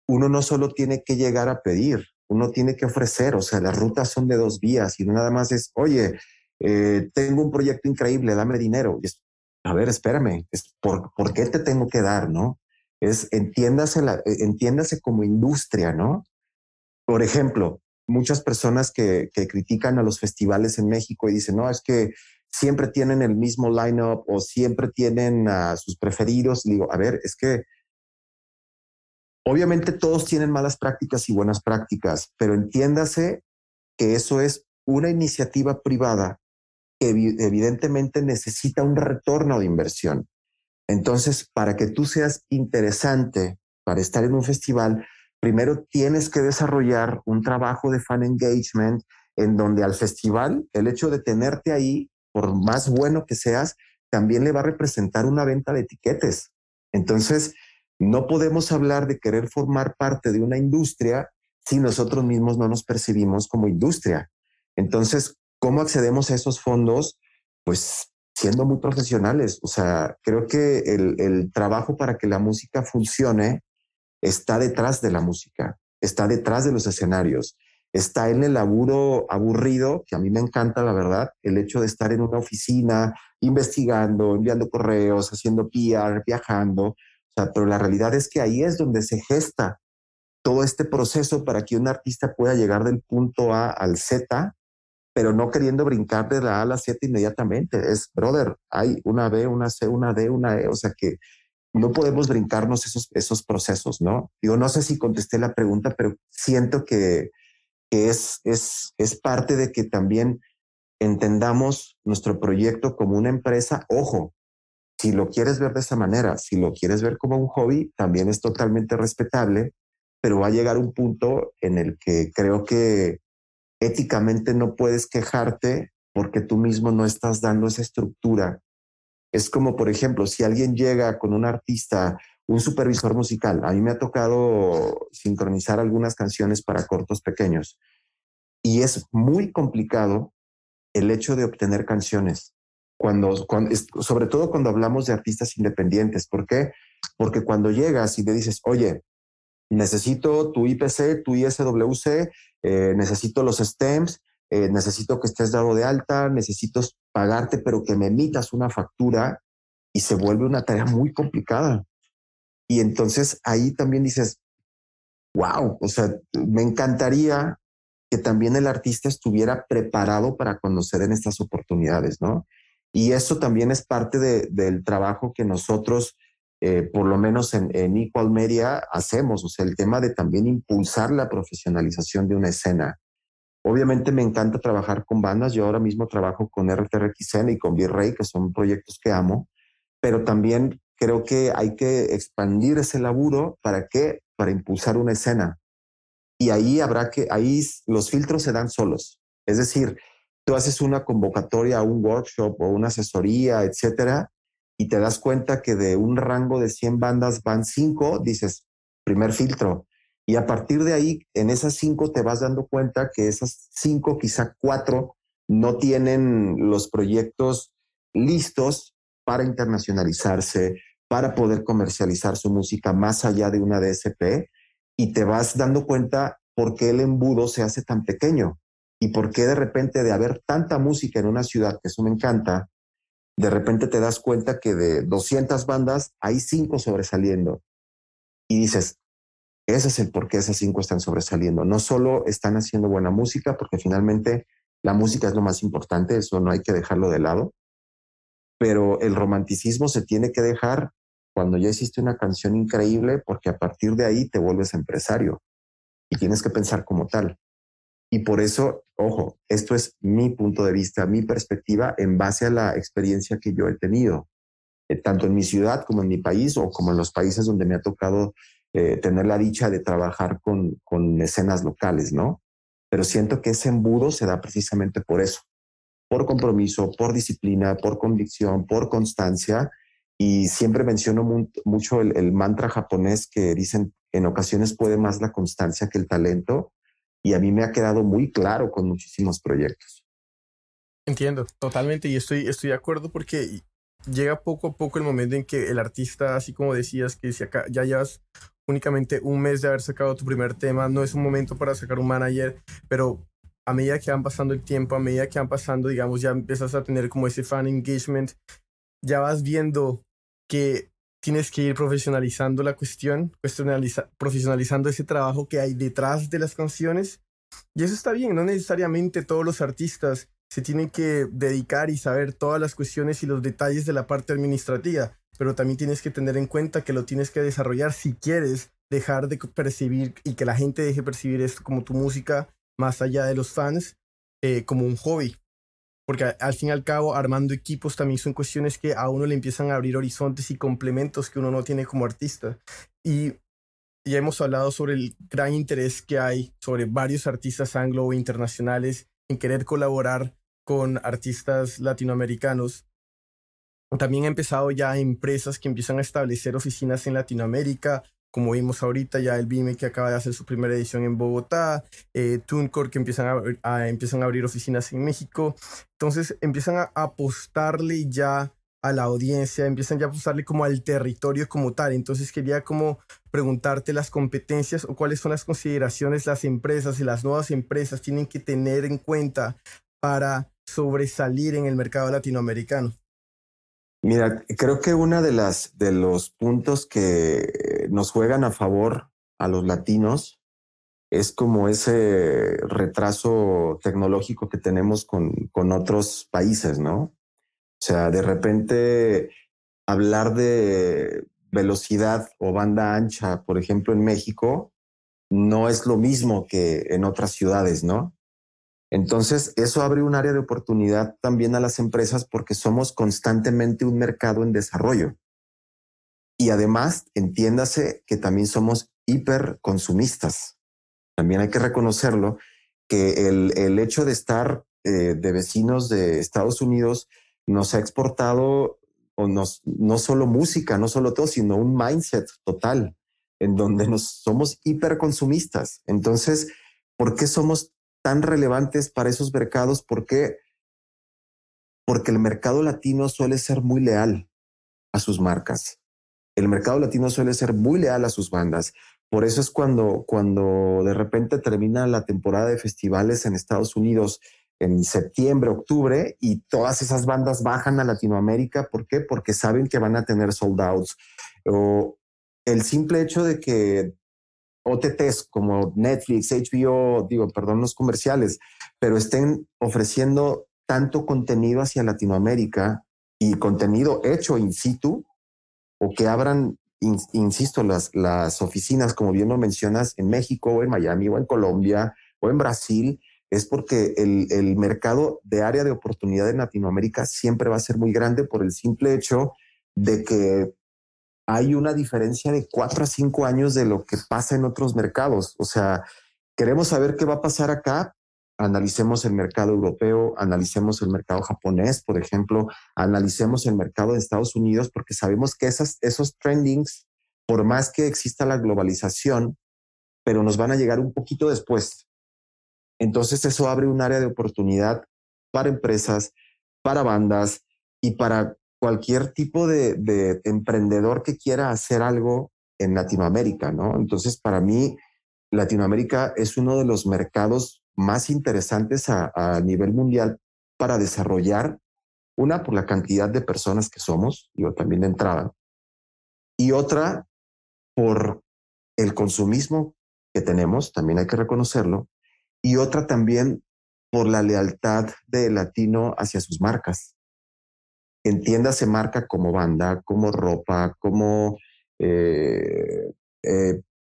uno no solo tiene que llegar a pedir, uno tiene que ofrecer. O sea, las rutas son de dos vías y no nada más es, oye, tengo un proyecto increíble, dame dinero. A ver, espérame, ¿por qué te tengo que dar, no? Entiéndase como industria, ¿no? Por ejemplo, muchas personas que critican a los festivales en México y dicen, no, es que siempre tienen el mismo line-up o siempre tienen a sus preferidos. Digo, a ver, es que obviamente todos tienen malas prácticas y buenas prácticas, pero entiéndase que eso es una iniciativa privada que evidentemente necesita un retorno de inversión. Entonces, para que tú seas interesante para estar en un festival, primero tienes que desarrollar un trabajo de fan engagement en donde al festival, el hecho de tenerte ahí, por más bueno que seas, también le va a representar una venta de etiquetes. Entonces, no podemos hablar de querer formar parte de una industria si nosotros mismos no nos percibimos como industria. Entonces, ¿cómo accedemos a esos fondos? Pues siendo muy profesionales. O sea, creo que el trabajo para que la música funcione está detrás de la música, está detrás de los escenarios, está en el laburo aburrido, que a mí me encanta, la verdad, el hecho de estar en una oficina, investigando, enviando correos, haciendo PR, viajando. O sea, pero la realidad es que ahí es donde se gesta todo este proceso para que un artista pueda llegar del punto A al Z, pero no queriendo brincar de la A a la Z inmediatamente. Es, brother, hay una B, una C, una D, una E, o sea que no podemos brincarnos esos procesos, ¿no? Digo, no sé si contesté la pregunta, pero siento que es parte de que también entendamos nuestro proyecto como una empresa. Ojo, si lo quieres ver de esa manera, si lo quieres ver como un hobby, también es totalmente respetable, pero va a llegar un punto en el que creo que éticamente no puedes quejarte porque tú mismo no estás dando esa estructura. Es como, por ejemplo, si alguien llega con un artista, un supervisor musical, a mí me ha tocado sincronizar algunas canciones para cortos pequeños y es muy complicado el hecho de obtener canciones, sobre todo cuando hablamos de artistas independientes. ¿Por qué? Porque cuando llegas y le dices, oye, necesito tu IPC, tu ISWC, necesito los STEMs, necesito que estés dado de alta, necesito pagarte, pero que me emitas una factura, y se vuelve una tarea muy complicada. Y entonces ahí también dices, wow, o sea, me encantaría que también el artista estuviera preparado para cuando se den estas oportunidades, ¿no? Y eso también es parte del trabajo que nosotros, por lo menos en Equal Media, hacemos, o sea, el tema de también impulsar la profesionalización de una escena. Obviamente me encanta trabajar con bandas, yo ahora mismo trabajo con RTRXN y con Virrey, que son proyectos que amo, pero también creo que hay que expandir ese laburo. ¿Para qué? Para impulsar una escena. Y ahí ahí los filtros se dan solos. Es decir, tú haces una convocatoria a un workshop o una asesoría, etcétera, y te das cuenta que de un rango de 100 bandas van 5, dices, primer filtro. Y a partir de ahí, en esas 5 te vas dando cuenta que esas 5, quizá 4, no tienen los proyectos listos para internacionalizarse, para poder comercializar su música más allá de una DSP, y te vas dando cuenta por qué el embudo se hace tan pequeño y por qué de repente, de haber tanta música en una ciudad, que eso me encanta, de repente te das cuenta que de 200 bandas hay 5 sobresaliendo, y dices, ese es el por qué esas 5 están sobresaliendo. No solo están haciendo buena música, porque finalmente la música es lo más importante, eso no hay que dejarlo de lado, pero el romanticismo se tiene que dejar cuando ya hiciste una canción increíble, porque a partir de ahí te vuelves empresario y tienes que pensar como tal. Y por eso, ojo, esto es mi punto de vista, mi perspectiva en base a la experiencia que yo he tenido, tanto en mi ciudad como en mi país o como en los países donde me ha tocado tener la dicha de trabajar con escenas locales, ¿no? Pero siento que ese embudo se da precisamente por eso, por compromiso, por disciplina, por convicción, por constancia. Y siempre menciono mucho el mantra japonés que dicen, en ocasiones puede más la constancia que el talento. Y a mí me ha quedado muy claro con muchísimos proyectos. Entiendo, totalmente, y estoy de acuerdo porque llega poco a poco el momento en que el artista, así como decías, que si acá ya llevas únicamente un mes de haber sacado tu primer tema, no es un momento para sacar un manager, pero a medida que van pasando el tiempo, a medida que van pasando, digamos, ya empiezas a tener como ese fan engagement, ya vas viendo que tienes que ir profesionalizando la cuestión, profesionalizando ese trabajo que hay detrás de las canciones. Y eso está bien, no necesariamente todos los artistas se tienen que dedicar y saber todas las cuestiones y los detalles de la parte administrativa, pero también tienes que tener en cuenta que lo tienes que desarrollar si quieres dejar de percibir y que la gente deje percibir esto como tu música, más allá de los fans, como un hobby. Porque al fin y al cabo, armando equipos también son cuestiones que a uno le empiezan a abrir horizontes y complementos que uno no tiene como artista. Y ya hemos hablado sobre el gran interés que hay sobre varios artistas anglo o internacionales en querer colaborar con artistas latinoamericanos. También ha empezado ya empresas que empiezan a establecer oficinas en Latinoamérica, como vimos ahorita ya el BIME que acaba de hacer su primera edición en Bogotá, TuneCore que empiezan a abrir oficinas en México. Entonces empiezan a apostarle ya a la audiencia, empiezan ya a apostarle como al territorio como tal. Entonces quería como preguntarte las competencias o cuáles son las consideraciones las empresas y las nuevas empresas tienen que tener en cuenta para sobresalir en el mercado latinoamericano. Mira, creo que una de los puntos que nos juegan a favor a los latinos es como ese retraso tecnológico que tenemos con otros países, ¿no? O sea, de repente hablar de velocidad o banda ancha, por ejemplo, en México, no es lo mismo que en otras ciudades, ¿no? Entonces, eso abre un área de oportunidad también a las empresas porque somos constantemente un mercado en desarrollo. Y además, entiéndase que también somos hiperconsumistas. También hay que reconocerlo, que el hecho de estar de vecinos de Estados Unidos nos ha exportado no solo música, no solo todo, sino un mindset total en donde somos hiperconsumistas. Entonces, ¿por qué somos tan relevantes para esos mercados? ¿Por qué? Porque el mercado latino suele ser muy leal a sus marcas. El mercado latino suele ser muy leal a sus bandas. Por eso es cuando de repente termina la temporada de festivales en Estados Unidos en septiembre, octubre, y todas esas bandas bajan a Latinoamérica. ¿Por qué? Porque saben que van a tener sold outs. O el simple hecho de que OTTs como Netflix, HBO, perdón los comerciales, pero estén ofreciendo tanto contenido hacia Latinoamérica y contenido hecho in situ, o que abran, insisto, las oficinas, como bien lo mencionas, en México o en Miami o en Colombia o en Brasil, es porque el mercado de área de oportunidad en Latinoamérica siempre va a ser muy grande por el simple hecho de que hay una diferencia de 4 a 5 años de lo que pasa en otros mercados. O sea, queremos saber qué va a pasar acá. Analicemos el mercado europeo, analicemos el mercado japonés, por ejemplo, analicemos el mercado de Estados Unidos, porque sabemos que esos trendings, por más que exista la globalización, pero nos van a llegar un poquito después. Entonces eso abre un área de oportunidad para empresas, para bandas y para cualquier tipo de emprendedor que quiera hacer algo en Latinoamérica, ¿no? Entonces, para mí, Latinoamérica es uno de los mercados más interesantes a nivel mundial para desarrollar, una, por la cantidad de personas que somos, también de entrada, y otra, por el consumismo que tenemos, también hay que reconocerlo, y otra también por la lealtad del latino hacia sus marcas. Entiéndase marca como banda, como ropa, como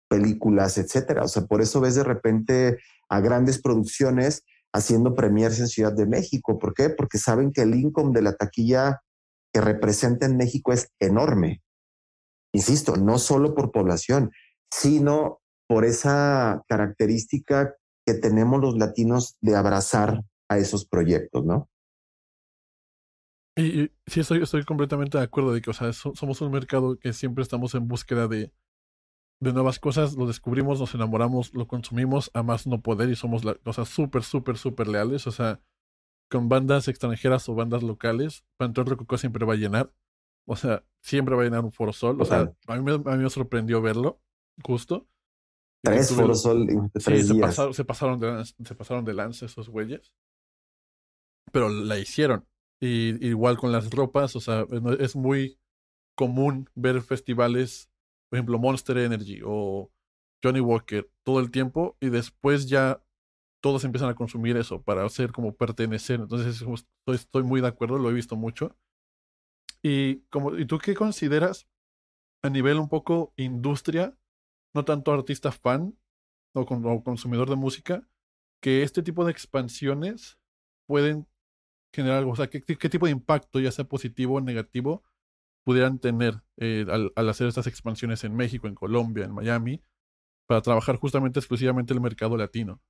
películas, etcétera. O sea, por eso ves de repente a grandes producciones haciendo premiers en Ciudad de México. ¿Por qué? Porque saben que el income de la taquilla que representa en México es enorme. Insisto, no solo por población, sino por esa característica que tenemos los latinos de abrazar a esos proyectos, ¿no? Y sí, estoy completamente de acuerdo de que, o sea, somos un mercado que siempre estamos en búsqueda de nuevas cosas, lo descubrimos, nos enamoramos, lo consumimos a más no poder y somos, o sea, súper, súper, súper leales. O sea, con bandas extranjeras o bandas locales, Panteón Rococó siempre va a llenar. O sea, siempre va a llenar un Foro Sol. O sea, a mí me sorprendió verlo, justo. 3 Foro Sol en 3 días. Se pasaron de lanza esos güeyes. Pero la hicieron. Y igual con las ropas, o sea, es muy común ver festivales, por ejemplo, Monster Energy o Johnny Walker todo el tiempo, y después ya todos empiezan a consumir eso para hacer como pertenecer. Entonces estoy muy de acuerdo, lo he visto mucho. ¿Y tú qué consideras a nivel un poco industria, no tanto artista fan o consumidor de música, que este tipo de expansiones pueden generar algo? O sea, ¿qué tipo de impacto, ya sea positivo o negativo, pudieran tener al hacer estas expansiones en México, en Colombia, en Miami, para trabajar justamente exclusivamente el mercado latino?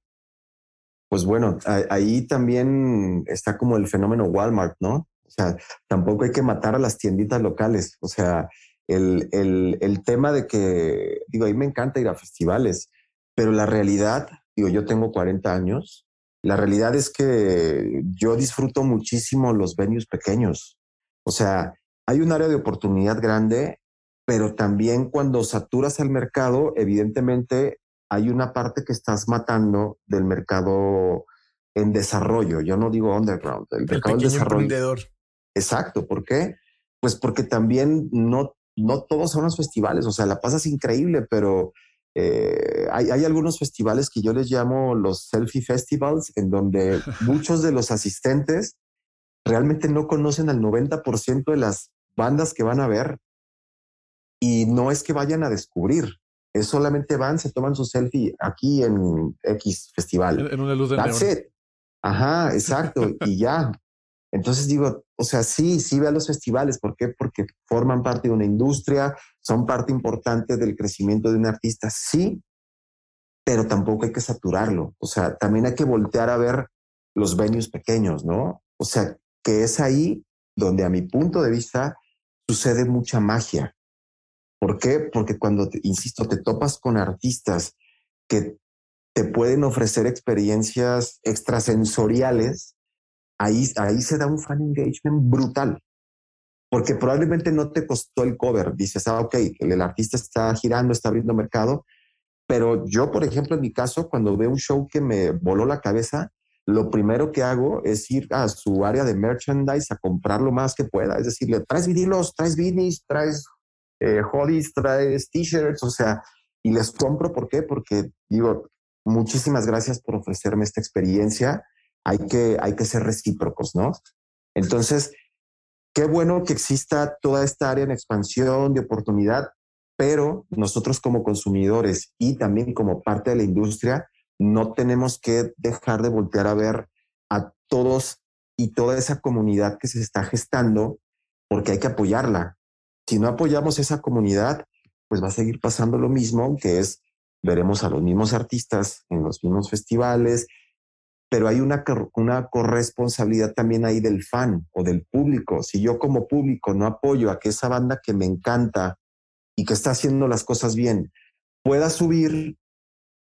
Pues bueno, ahí también está como el fenómeno Walmart, ¿no? O sea, tampoco hay que matar a las tienditas locales. O sea, el tema de que, a mí me encanta ir a festivales, pero la realidad, yo tengo 40 años, la realidad es que yo disfruto muchísimo los venues pequeños. O sea, hay un área de oportunidad grande, pero también cuando saturas el mercado, evidentemente hay una parte que estás matando del mercado en desarrollo. Yo no digo underground, el mercado en desarrollo. Emprendedor. Exacto. ¿Por qué? Pues porque también no todos son los festivales. O sea, la pasas increíble, pero Hay algunos festivales que yo les llamo los selfie festivals, en donde muchos de los asistentes realmente no conocen al 90% de las bandas que van a ver, y no es que vayan a descubrir, es solamente van, se toman su selfie aquí en X festival. En una luz de That's neón. it. Ajá, exacto, y ya. Entonces digo, o sea, sí ve a los festivales. ¿Por qué? Porque forman parte de una industria, son parte importante del crecimiento de un artista, sí, pero tampoco hay que saturarlo. O sea, también hay que voltear a ver los venues pequeños, ¿no? O sea, que es ahí donde a mi punto de vista sucede mucha magia. ¿Por qué? Porque cuando, insisto, te topas con artistas que te pueden ofrecer experiencias extrasensoriales, ahí se da un fan engagement brutal. Porque probablemente no te costó el cover. Dices, ok, el artista está girando, está abriendo mercado. Pero yo, por ejemplo, en mi caso, cuando veo un show que me voló la cabeza, lo primero que hago es ir a su área de merchandise a comprar lo más que pueda. Es decir, le traes vinilos, traes beanies, traes hoodies, traes t-shirts, o sea, y les compro. ¿Por qué? Porque digo, muchísimas gracias por ofrecerme esta experiencia. Hay que ser recíprocos, ¿no? Entonces, qué bueno que exista toda esta área en expansión de oportunidad, pero nosotros como consumidores y también como parte de la industria no tenemos que dejar de voltear a ver a todos y toda esa comunidad que se está gestando, porque hay que apoyarla. Si no apoyamos esa comunidad, pues va a seguir pasando lo mismo, que es, veremos a los mismos artistas en los mismos festivales, pero hay una corresponsabilidad también ahí del fan o del público. Si yo como público no apoyo a que esa banda que me encanta y que está haciendo las cosas bien pueda subir,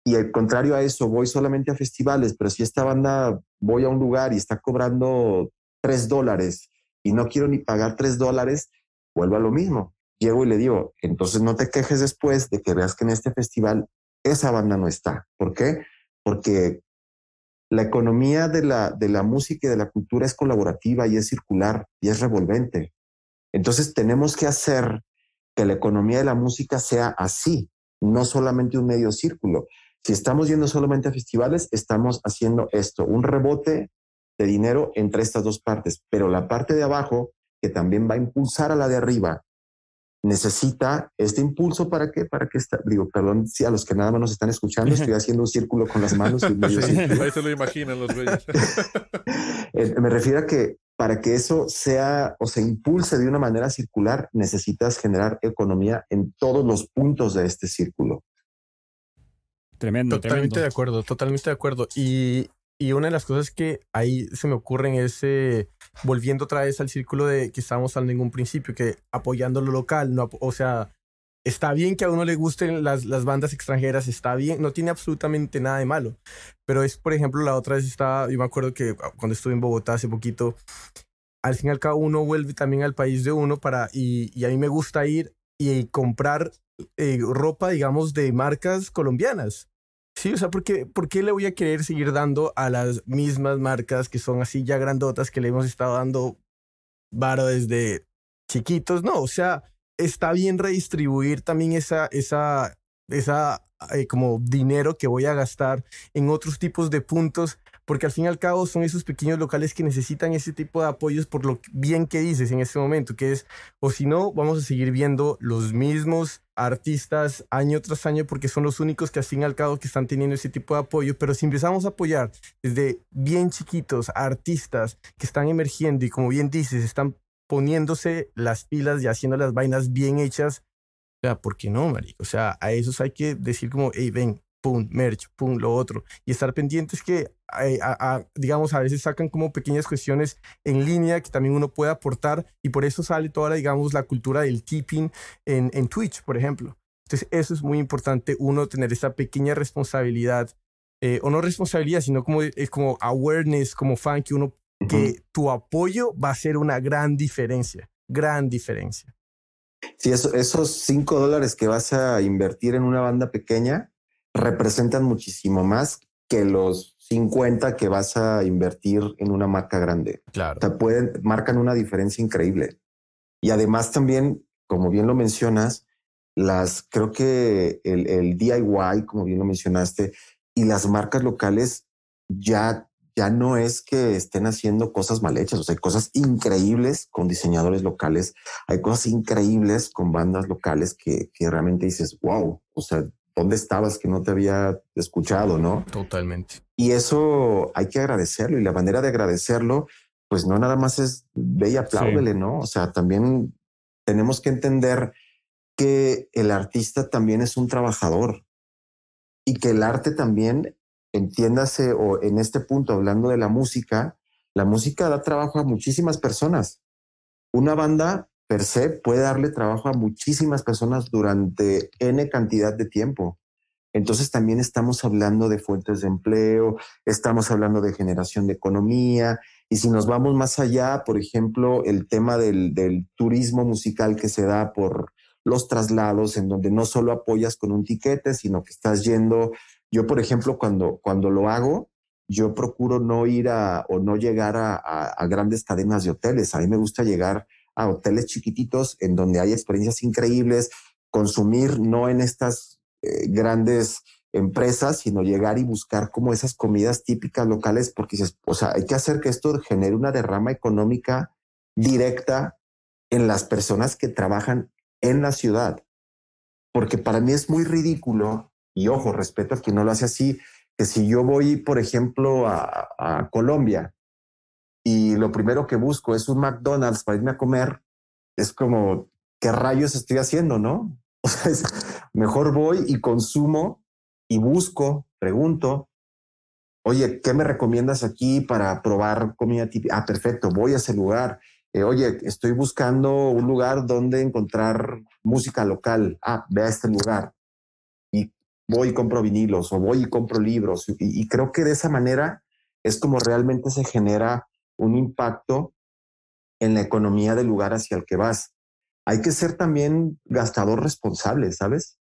y al contrario a eso voy solamente a festivales, pero si esta banda voy a un lugar y está cobrando $3 y no quiero ni pagar $3, vuelvo a lo mismo. Llego y le digo, entonces no te quejes después de que veas que en este festival esa banda no está. ¿Por qué? Porque la economía de la música y de la cultura es colaborativa y es circular y es revolvente. Entonces tenemos que hacer que la economía de la música sea así, no solamente un medio círculo. Si estamos yendo solamente a festivales, estamos haciendo esto, un rebote de dinero entre estas dos partes, pero la parte de abajo, que también va a impulsar a la de arriba, necesita este impulso. ¿Para qué? Digo, perdón, si a los que nada más nos están escuchando, estoy haciendo un círculo con las manos y un medio círculo. Ahí se lo imaginan los güeyes. Me refiero a que para que eso sea o se impulse de una manera circular, necesitas generar economía en todos los puntos de este círculo. Tremendo, Totalmente de acuerdo, totalmente de acuerdo. Y una de las cosas que ahí se me ocurren es, volviendo otra vez al círculo de que estábamos hablando en un principio, que apoyando lo local, no, o sea, está bien que a uno le gusten las bandas extranjeras, está bien, no tiene absolutamente nada de malo. Pero es, por ejemplo, la otra vez yo me acuerdo que cuando estuve en Bogotá hace poquito, al fin y al cabo uno vuelve también al país de uno y a mí me gusta ir y comprar ropa, digamos, de marcas colombianas. Sí, o sea, ¿por qué le voy a querer seguir dando a las mismas marcas que son así ya grandotas, que le hemos estado dando varo desde chiquitos? No, o sea, está bien redistribuir también esa como dinero que voy a gastar en otros tipos de puntos, porque al fin y al cabo son esos pequeños locales que necesitan ese tipo de apoyos, por lo bien que dices en este momento, que es, o si no, vamos a seguir viendo los mismos artistas año tras año, porque son los únicos que al fin y al cabo que están teniendo ese tipo de apoyo. Pero si empezamos a apoyar desde bien chiquitos a artistas que están emergiendo y, como bien dices, están poniéndose las pilas y haciendo las vainas bien hechas, o sea, ¿por qué no, marico? O sea, a esos hay que decir como, hey, ven, pum, merch, pum, lo otro. Y estar pendientes que, digamos, a veces sacan como pequeñas cuestiones en línea que también uno puede aportar, y por eso sale toda, digamos, la cultura del tipping en Twitch, por ejemplo. Entonces, eso es muy importante, uno tener esa pequeña responsabilidad, o no responsabilidad, sino como awareness, como fan, que uno, que tu apoyo va a ser una gran diferencia, gran diferencia. Sí, esos $5 que vas a invertir en una banda pequeña representan muchísimo más que los 50 que vas a invertir en una marca grande. Claro. O sea, marcan una diferencia increíble. Y además también, como bien lo mencionas, creo que el DIY, como bien lo mencionaste, y las marcas locales ya no es que estén haciendo cosas mal hechas. O sea, hay cosas increíbles con diseñadores locales, hay cosas increíbles con bandas locales que realmente dices, wow, o sea, ¿dónde estabas que no te había escuchado, no? Totalmente. Y eso hay que agradecerlo, y la manera de agradecerlo, pues no nada más es ve y apláudele, Sí. ¿no? O sea, también tenemos que entender que el artista también es un trabajador, y que el arte también, entiéndase, o en este punto hablando de la música da trabajo a muchísimas personas. Una banda per se puede darle trabajo a muchísimas personas durante N cantidad de tiempo. Entonces también estamos hablando de fuentes de empleo, estamos hablando de generación de economía, y si nos vamos más allá, por ejemplo, el tema del turismo musical que se da por los traslados, en donde no solo apoyas con un tiquete, sino que estás yendo. Yo, por ejemplo, cuando lo hago, yo procuro no ir o no llegar a grandes cadenas de hoteles. A mí me gusta llegar a hoteles chiquititos en donde hay experiencias increíbles, consumir no en estas grandes empresas, sino llegar y buscar como esas comidas típicas locales, porque dices, o sea, hay que hacer que esto genere una derrama económica directa en las personas que trabajan en la ciudad. Porque para mí es muy ridículo, y ojo, respeto a quien no lo hace así, que si yo voy, por ejemplo, a Colombia y lo primero que busco es un McDonald's para irme a comer, es como, ¿qué rayos estoy haciendo, no? O sea, mejor voy y consumo y busco, pregunto, oye, ¿qué me recomiendas aquí para probar comida típica? Ah, perfecto, voy a ese lugar. Oye, estoy buscando un lugar donde encontrar música local. Ah, ve a este lugar. Y voy y compro vinilos, o voy y compro libros. Y creo que de esa manera es como realmente se genera un impacto en la economía del lugar hacia el que vas. Hay que ser también gastador responsable, ¿sabes?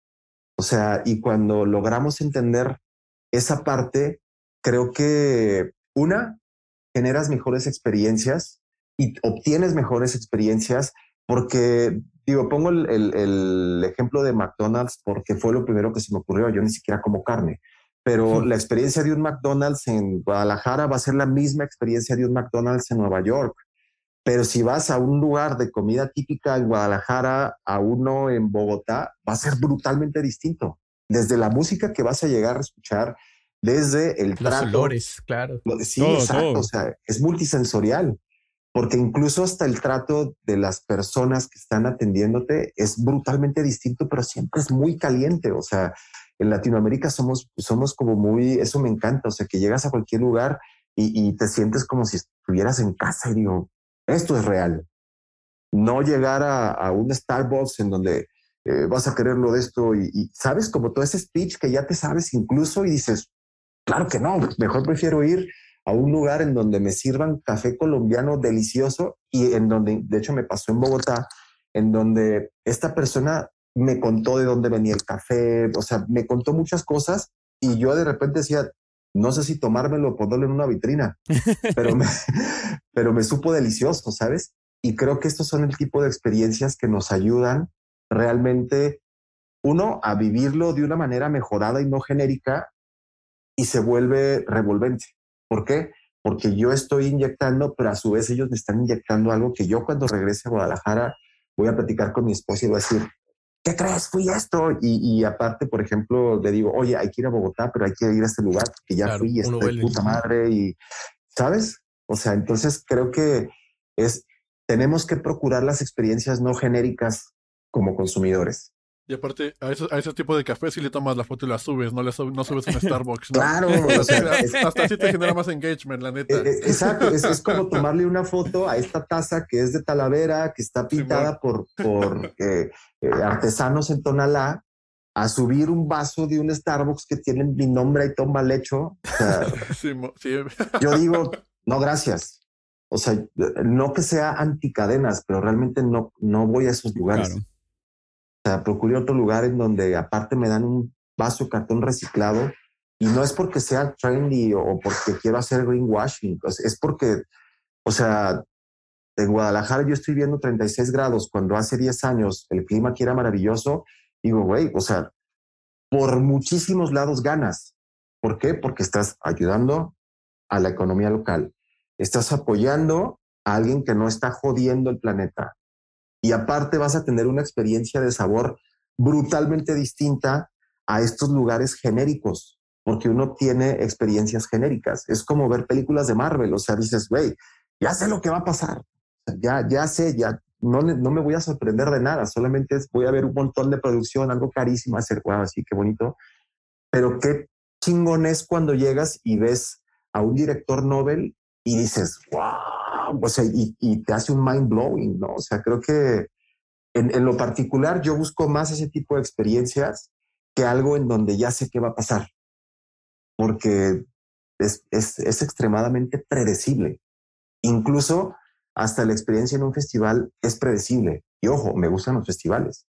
O sea, y cuando logramos entender esa parte, creo que generas mejores experiencias y obtienes mejores experiencias porque, digo, pongo el ejemplo de McDonald's porque fue lo primero que se me ocurrió. Yo ni siquiera como carne, pero la experiencia de un McDonald's en Guadalajara va a ser la misma experiencia de un McDonald's en Nueva York. Pero si vas a un lugar de comida típica en Guadalajara a uno en Bogotá, va a ser brutalmente distinto. Desde la música que vas a llegar a escuchar, desde el Los trato. olores, claro. Sí, Todo, exacto. O todo. sea, es multisensorial, porque incluso hasta el trato de las personas que están atendiéndote es brutalmente distinto, pero siempre es muy caliente. O sea, en Latinoamérica somos como muy, eso me encanta. O sea, que llegas a cualquier lugar y te sientes como si estuvieras en casa, y digo, esto es real. No llegar a un Starbucks en donde vas a quererlo de esto y sabes, como todo ese speech que ya te sabes incluso, y dices, claro que no, mejor prefiero ir a un lugar en donde me sirvan café colombiano delicioso, y en donde, de hecho me pasó en Bogotá, en donde esta persona me contó de dónde venía el café, o sea, me contó muchas cosas, y yo de repente decía, no sé si tomármelo o ponerlo en una vitrina, pero me, pero me supo delicioso, ¿sabes? Y creo que estos son el tipo de experiencias que nos ayudan realmente, uno, a vivirlo de una manera mejorada y no genérica, y se vuelve revolvente. ¿Por qué? Porque yo estoy inyectando, pero a su vez ellos me están inyectando algo que yo cuando regrese a Guadalajara voy a platicar con mi esposa y voy a decir, ¿qué crees? Fui esto. Y aparte, por ejemplo, le digo, oye, hay que ir a Bogotá, pero hay que ir a este lugar porque ya Claro, fui y uno está de vuelve. puta madre. Y, ¿sabes? O sea, entonces creo que es, tenemos que procurar las experiencias no genéricas como consumidores. Y aparte, a ese tipo de café sí le tomas la foto y la subes, no subes un Starbucks, ¿no? Claro, o sea, Hasta así te genera más engagement, la neta. Exacto, es como tomarle una foto a esta taza que es de Talavera, que está Simón. pintada por artesanos en Tonalá, a subir un vaso de un Starbucks que tiene mi nombre y todo mal hecho. O sea, Simón, sí. yo digo, no, gracias. O sea, no que sea anticadenas, pero realmente no voy a esos lugares. Claro. O sea, procuré otro lugar en donde aparte me dan un vaso de cartón reciclado, y no es porque sea trendy o porque quiero hacer greenwashing, pues es porque, o sea, en Guadalajara yo estoy viendo 36 grados cuando hace 10 años el clima aquí era maravilloso, Digo, güey, o sea, por muchísimos lados ganas. ¿Por qué? Porque estás ayudando a la economía local, estás apoyando a alguien que no está jodiendo el planeta y aparte vas a tener una experiencia de sabor brutalmente distinta a estos lugares genéricos, porque uno tiene experiencias genéricas. Es como ver películas de Marvel, o sea, dices, güey, ya sé lo que va a pasar, ya sé, ya no me voy a sorprender de nada, solamente voy a ver un montón de producción, algo carísimo, hacer, wow, así, qué bonito, pero qué chingón es cuando llegas y ves a un director Nobel y dices, wow, o sea, y te hace un mind blowing, ¿no? O sea, creo que en lo particular yo busco más ese tipo de experiencias que algo en donde ya sé qué va a pasar, porque es extremadamente predecible. Incluso hasta la experiencia en un festival es predecible. Y ojo, me gustan los festivales.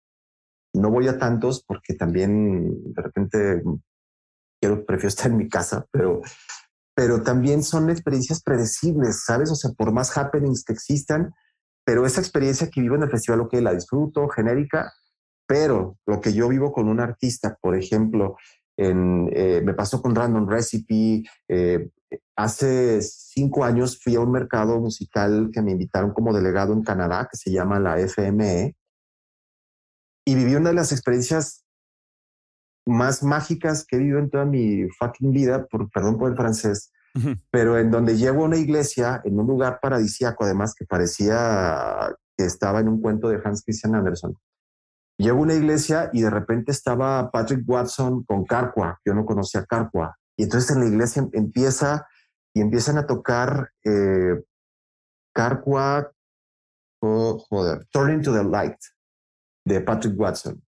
No voy a tantos porque también de repente prefiero estar en mi casa, pero también son experiencias predecibles, ¿sabes? O sea, por más happenings que existan, pero esa experiencia que vivo en el festival, ok, la disfruto, genérica, pero lo que yo vivo con un artista, por ejemplo, me pasó con Random Recipe, hace 5 años fui a un mercado musical que me invitaron como delegado en Canadá, que se llama la FME, y viví una de las experiencias más mágicas que he vivido en toda mi fucking vida, perdón por el francés, pero en donde llego a una iglesia, en un lugar paradisíaco, además, que parecía que estaba en un cuento de Hans Christian Andersen. Llego a una iglesia y de repente estaba Patrick Watson con Carqua. Yo no conocía Carqua. Y entonces en la iglesia empiezan a tocar Carqua, Turning to the Light, de Patrick Watson.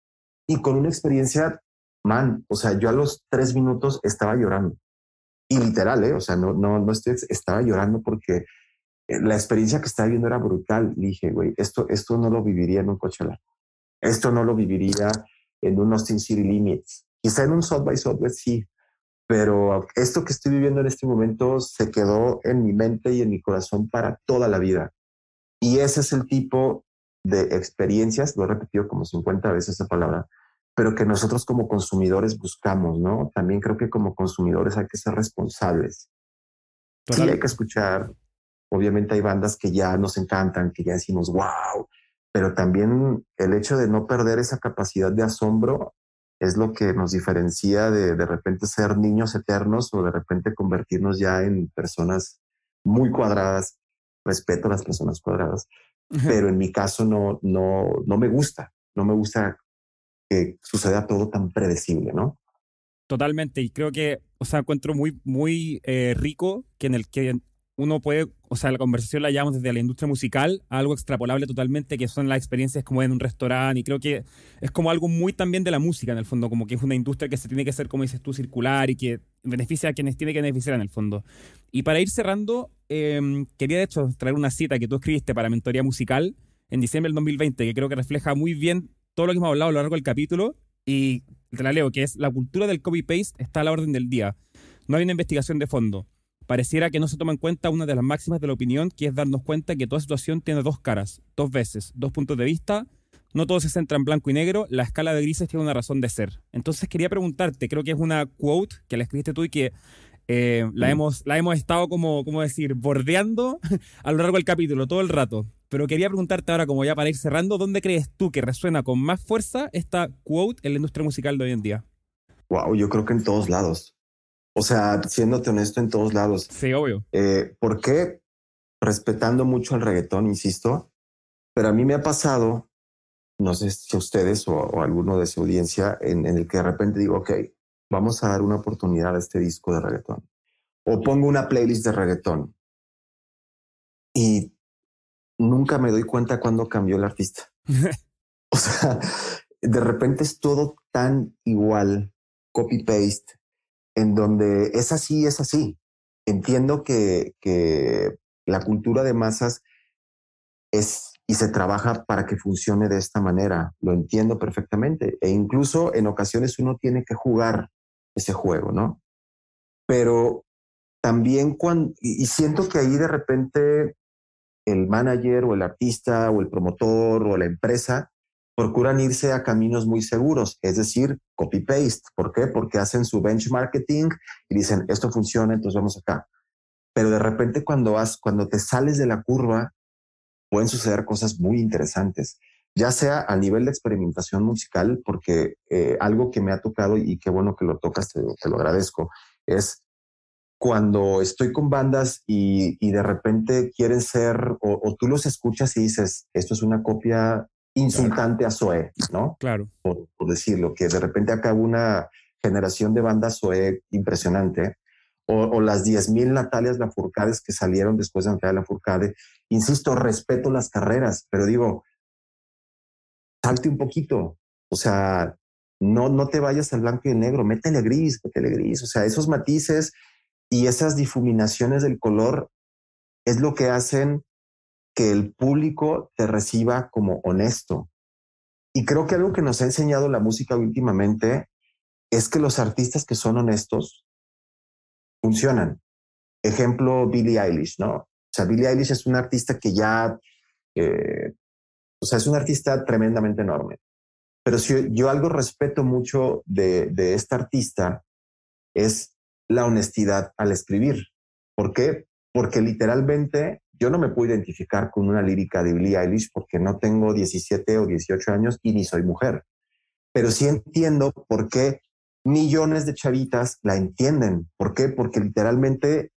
Y con una experiencia, man, o sea, yo a los 3 minutos estaba llorando. Y literal, o sea, estaba llorando porque la experiencia que estaba viendo era brutal. Y dije, güey, esto no lo viviría en un Coachella. Esto no lo viviría en un Austin City Limits. Quizá en un South by Southwest sí, pero esto que estoy viviendo en este momento se quedó en mi mente y en mi corazón para toda la vida. Y ese es el tipo de experiencias, lo he repetido como 50 veces esa palabra, pero que nosotros como consumidores buscamos, ¿no? También creo que como consumidores hay que ser responsables. Total. Sí hay que escuchar. Obviamente hay bandas que ya nos encantan, que ya decimos, wow, pero también el hecho de no perder esa capacidad de asombro es lo que nos diferencia de repente ser niños eternos o de repente convertirnos ya en personas muy cuadradas. Respeto a las personas cuadradas, pero en mi caso no me gusta que suceda todo tan predecible, ¿no? Totalmente, y creo que, o sea, encuentro muy, muy rico que en el que uno puede, o sea, la conversación la llevamos desde la industria musical a algo extrapolable totalmente, que son las experiencias como en un restaurante, y creo que es como algo muy también de la música, en el fondo, como que es una industria que se tiene que hacer, como dices tú, circular y que beneficia a quienes tiene que beneficiar en el fondo. Y para ir cerrando, quería de hecho traer una cita que tú escribiste para Mentoría Musical en diciembre del 2020, que creo que refleja muy bien todo lo que hemos hablado a lo largo del capítulo, y te la leo, que es: la cultura del copy-paste está a la orden del día. No hay una investigación de fondo. Pareciera que no se toma en cuenta una de las máximas de la opinión, que es darnos cuenta que toda situación tiene dos caras, dos veces, dos puntos de vista. No todo se centra en blanco y negro, la escala de grises tiene una razón de ser. Entonces quería preguntarte, creo que es una quote que la escribiste tú y que la hemos estado como decir, bordeando a lo largo del capítulo, todo el rato. Pero quería preguntarte ahora, como ya para ir cerrando, ¿dónde crees tú que resuena con más fuerza esta quote en la industria musical de hoy en día? Wow, yo creo que en todos lados. O sea, siéndote honesto, en todos lados. Sí, obvio. ¿Por qué? Respetando mucho el reggaetón, insisto, pero a mí me ha pasado, no sé si a ustedes o alguno de su audiencia, en el que de repente digo, ok, vamos a dar una oportunidad a este disco de reggaetón. O pongo una playlist de reggaetón y nunca me doy cuenta cuando cambió el artista. O sea, de repente es todo tan igual, copy-paste, en donde es así, es así. Entiendo que la cultura de masas es y se trabaja para que funcione de esta manera. Lo entiendo perfectamente. E incluso en ocasiones uno tiene que jugar ese juego, ¿no? Pero también y siento que ahí de repente el manager o el artista o el promotor o la empresa procuran irse a caminos muy seguros, es decir, copy-paste. ¿Por qué? Porque hacen su benchmarking y dicen, esto funciona, entonces vamos acá. Pero de repente cuando te sales de la curva, pueden suceder cosas muy interesantes, ya sea a nivel de experimentación musical, porque algo que me ha tocado y qué bueno que lo tocas, te lo agradezco, es cuando estoy con bandas y de repente quieren ser, o tú los escuchas y dices, esto es una copia insultante a Zoé, ¿no? Claro. Por decirlo, que de repente acaba una generación de bandas Zoé impresionante, o las 10,000 Natalias Lafourcades que salieron después de Natalia Lafourcade. Insisto, respeto las carreras, pero digo, salte un poquito, o sea, no te vayas al blanco y negro, métele gris, o sea, esos matices y esas difuminaciones del color es lo que hacen que el público te reciba como honesto. Y creo que algo que nos ha enseñado la música últimamente es que los artistas que son honestos funcionan. Ejemplo, Billie Eilish, ¿no? O sea, Billie Eilish es una artista que ya, es una artista tremendamente enorme. Pero si yo algo respeto mucho de esta artista es la honestidad al escribir. ¿Por qué? Porque literalmente yo no me puedo identificar con una lírica de Billie Eilish porque no tengo 17 o 18 años y ni soy mujer. Pero sí entiendo por qué millones de chavitas la entienden. ¿Por qué? Porque literalmente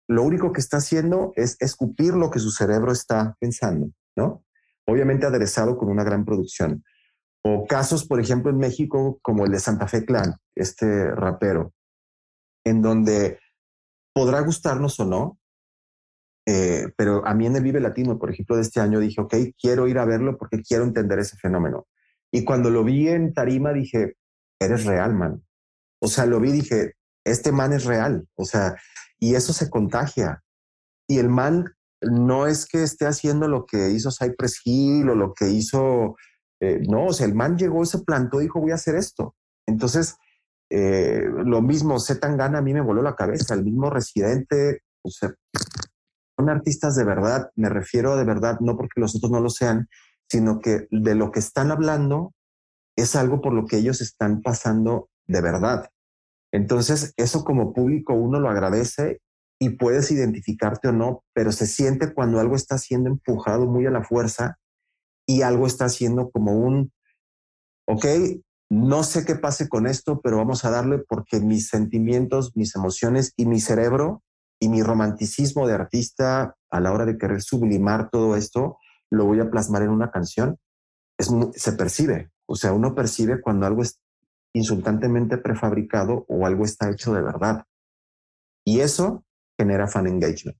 lo único que está haciendo es escupir lo que su cerebro está pensando, ¿no? Obviamente aderezado con una gran producción. O casos, por ejemplo, en México, como el de Santa Fe Clan, este rapero, en donde podrá gustarnos o no, pero a mí en el Vive Latino, por ejemplo, de este año dije, ok, quiero ir a verlo porque quiero entender ese fenómeno. Y cuando lo vi en tarima dije, eres real, man. O sea, lo vi y dije, este man es real. O sea, y eso se contagia. Y el man no es que esté haciendo lo que hizo Cypress Hill o lo que hizo... no, o sea, el man llegó, se plantó y dijo, voy a hacer esto. Entonces, lo mismo, Zetangana a mí me voló la cabeza, el mismo Residente, o sea, son artistas de verdad, me refiero a de verdad, no porque los otros no lo sean, sino que de lo que están hablando es algo por lo que ellos están pasando de verdad. Entonces, eso como público uno lo agradece y puedes identificarte o no, pero se siente cuando algo está siendo empujado muy a la fuerza y algo está haciendo como un, ok, no sé qué pase con esto, pero vamos a darle porque mis sentimientos, mis emociones y mi cerebro y mi romanticismo de artista a la hora de querer sublimar todo esto, lo voy a plasmar en una canción. Se percibe, o sea, uno percibe cuando algo es insultantemente prefabricado o algo está hecho de verdad. Y eso genera fan engagement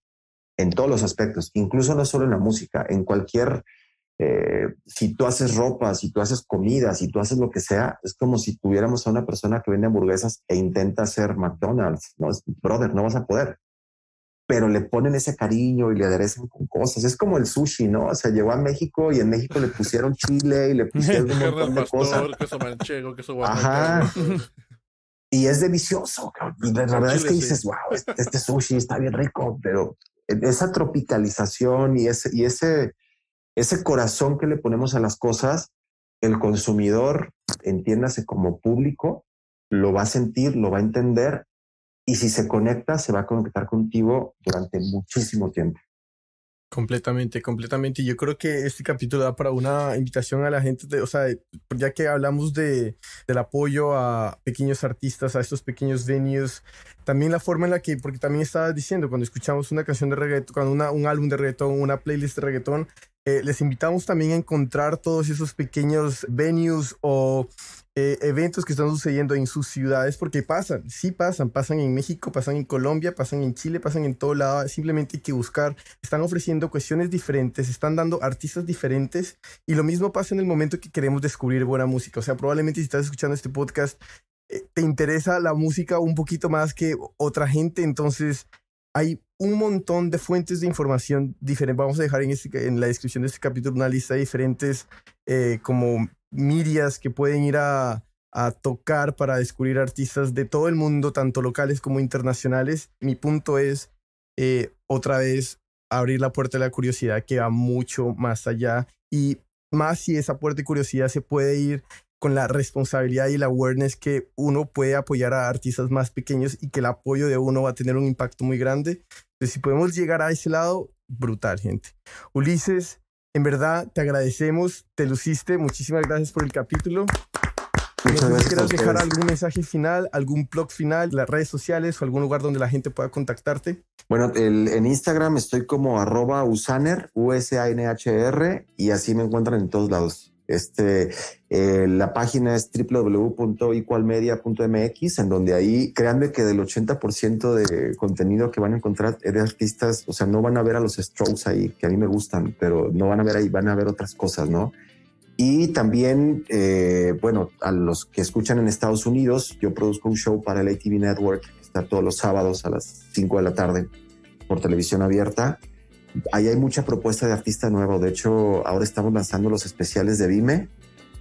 en todos los aspectos, incluso no solo en la música, en cualquier... si tú haces ropa, si tú haces comida, si tú haces lo que sea, es como si tuviéramos a una persona que vende hamburguesas e intenta hacer McDonald's. No, brother, no vas a poder. Pero le ponen ese cariño y le aderezan con cosas. Es como el sushi, ¿no? O sea, llegó a México y en México le pusieron chile y le pusieron un montón de cosas. Queso manchego, queso Ajá. Y es delicioso. Y la verdad es que dices, wow, este sushi está bien rico, pero esa tropicalización y ese corazón que le ponemos a las cosas, el consumidor, entiéndase como público, lo va a sentir, lo va a entender y si se conecta, se va a conectar contigo durante muchísimo tiempo. Completamente, completamente. Y yo creo que este capítulo da para una invitación a la gente, ya que hablamos del apoyo a pequeños artistas, a estos pequeños venues, también la forma en la que, porque también estabas diciendo, cuando escuchamos una canción de reggaetón, cuando un álbum de reggaetón, una playlist de reggaetón, les invitamos también a encontrar todos esos pequeños venues o eventos que están sucediendo en sus ciudades, porque pasan en México, pasan en Colombia, pasan en Chile, pasan en todo lado. Simplemente hay que buscar, están ofreciendo cuestiones diferentes, están dando artistas diferentes y lo mismo pasa en el momento que queremos descubrir buena música. O sea, probablemente si estás escuchando este podcast te interesa la música un poquito más que otra gente, entonces hay un montón de fuentes de información diferentes. Vamos a dejar en la descripción de este capítulo una lista de diferentes como medias que pueden ir a tocar para descubrir artistas de todo el mundo, tanto locales como internacionales. Mi punto es, otra vez, abrir la puerta de la curiosidad que va mucho más allá. Y más si esa puerta de curiosidad se puede ir con la responsabilidad y el awareness que uno puede apoyar a artistas más pequeños y que el apoyo de uno va a tener un impacto muy grande. Entonces, si podemos llegar a ese lado, brutal, gente. Ulises, en verdad, te agradecemos, te luciste, muchísimas gracias por el capítulo. No sé si quieras dejar algún mensaje final, algún blog final, las redes sociales o algún lugar donde la gente pueda contactarte. Bueno, en Instagram estoy como @usaner, USANHR, y así me encuentran en todos lados. La página es www.equalmedia.mx, en donde ahí, créanme que del 80% de contenido que van a encontrar es de artistas, o sea, no van a ver a los Strokes ahí, que a mí me gustan, pero no van a ver ahí, van a ver otras cosas, ¿no? Y también, bueno, a los que escuchan en Estados Unidos, yo produzco un show para el ATV Network, que está todos los sábados a las 5 de la tarde por televisión abierta. Ahí hay mucha propuesta de artista nuevo. De hecho, ahora estamos lanzando los especiales de Vime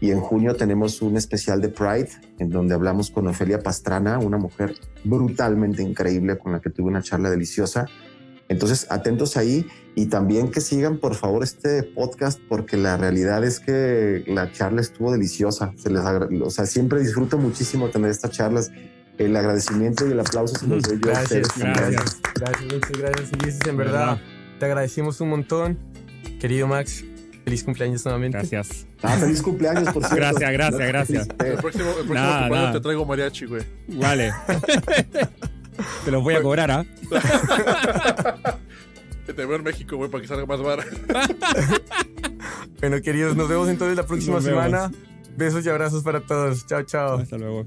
y en junio tenemos un especial de Pride en donde hablamos con Ofelia Pastrana, una mujer brutalmente increíble con la que tuve una charla deliciosa. Entonces, atentos ahí y también que sigan, por favor, este podcast, porque la realidad es que la charla estuvo deliciosa. O sea, siempre disfruto muchísimo tener estas charlas. El agradecimiento y el aplauso se los doy yo a ustedes. Gracias, muchas gracias, Ulises, en verdad. Te agradecemos un montón. Querido Max, feliz cumpleaños nuevamente. Gracias. Feliz cumpleaños, por cierto. Gracias. El próximo cumpleaños te traigo mariachi, güey. Vale. Te los voy a cobrar, ¿ah? Que te veo en México, güey, para que salga más barato. Bueno, queridos, nos vemos entonces la próxima semana. Besos y abrazos para todos. Chao, chao. Hasta luego.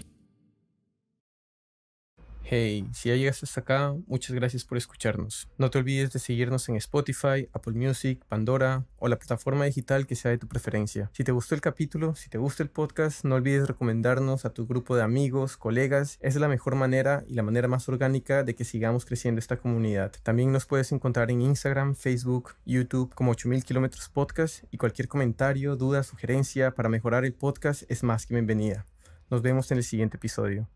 Hey, si ya llegaste hasta acá, muchas gracias por escucharnos. No te olvides de seguirnos en Spotify, Apple Music, Pandora o la plataforma digital que sea de tu preferencia. Si te gustó el capítulo, si te gusta el podcast, no olvides recomendarnos a tu grupo de amigos, colegas. Esa es la mejor manera y la manera más orgánica de que sigamos creciendo esta comunidad. También nos puedes encontrar en Instagram, Facebook, YouTube como 8000 kilómetros podcast, y cualquier comentario, duda, sugerencia para mejorar el podcast es más que bienvenida. Nos vemos en el siguiente episodio.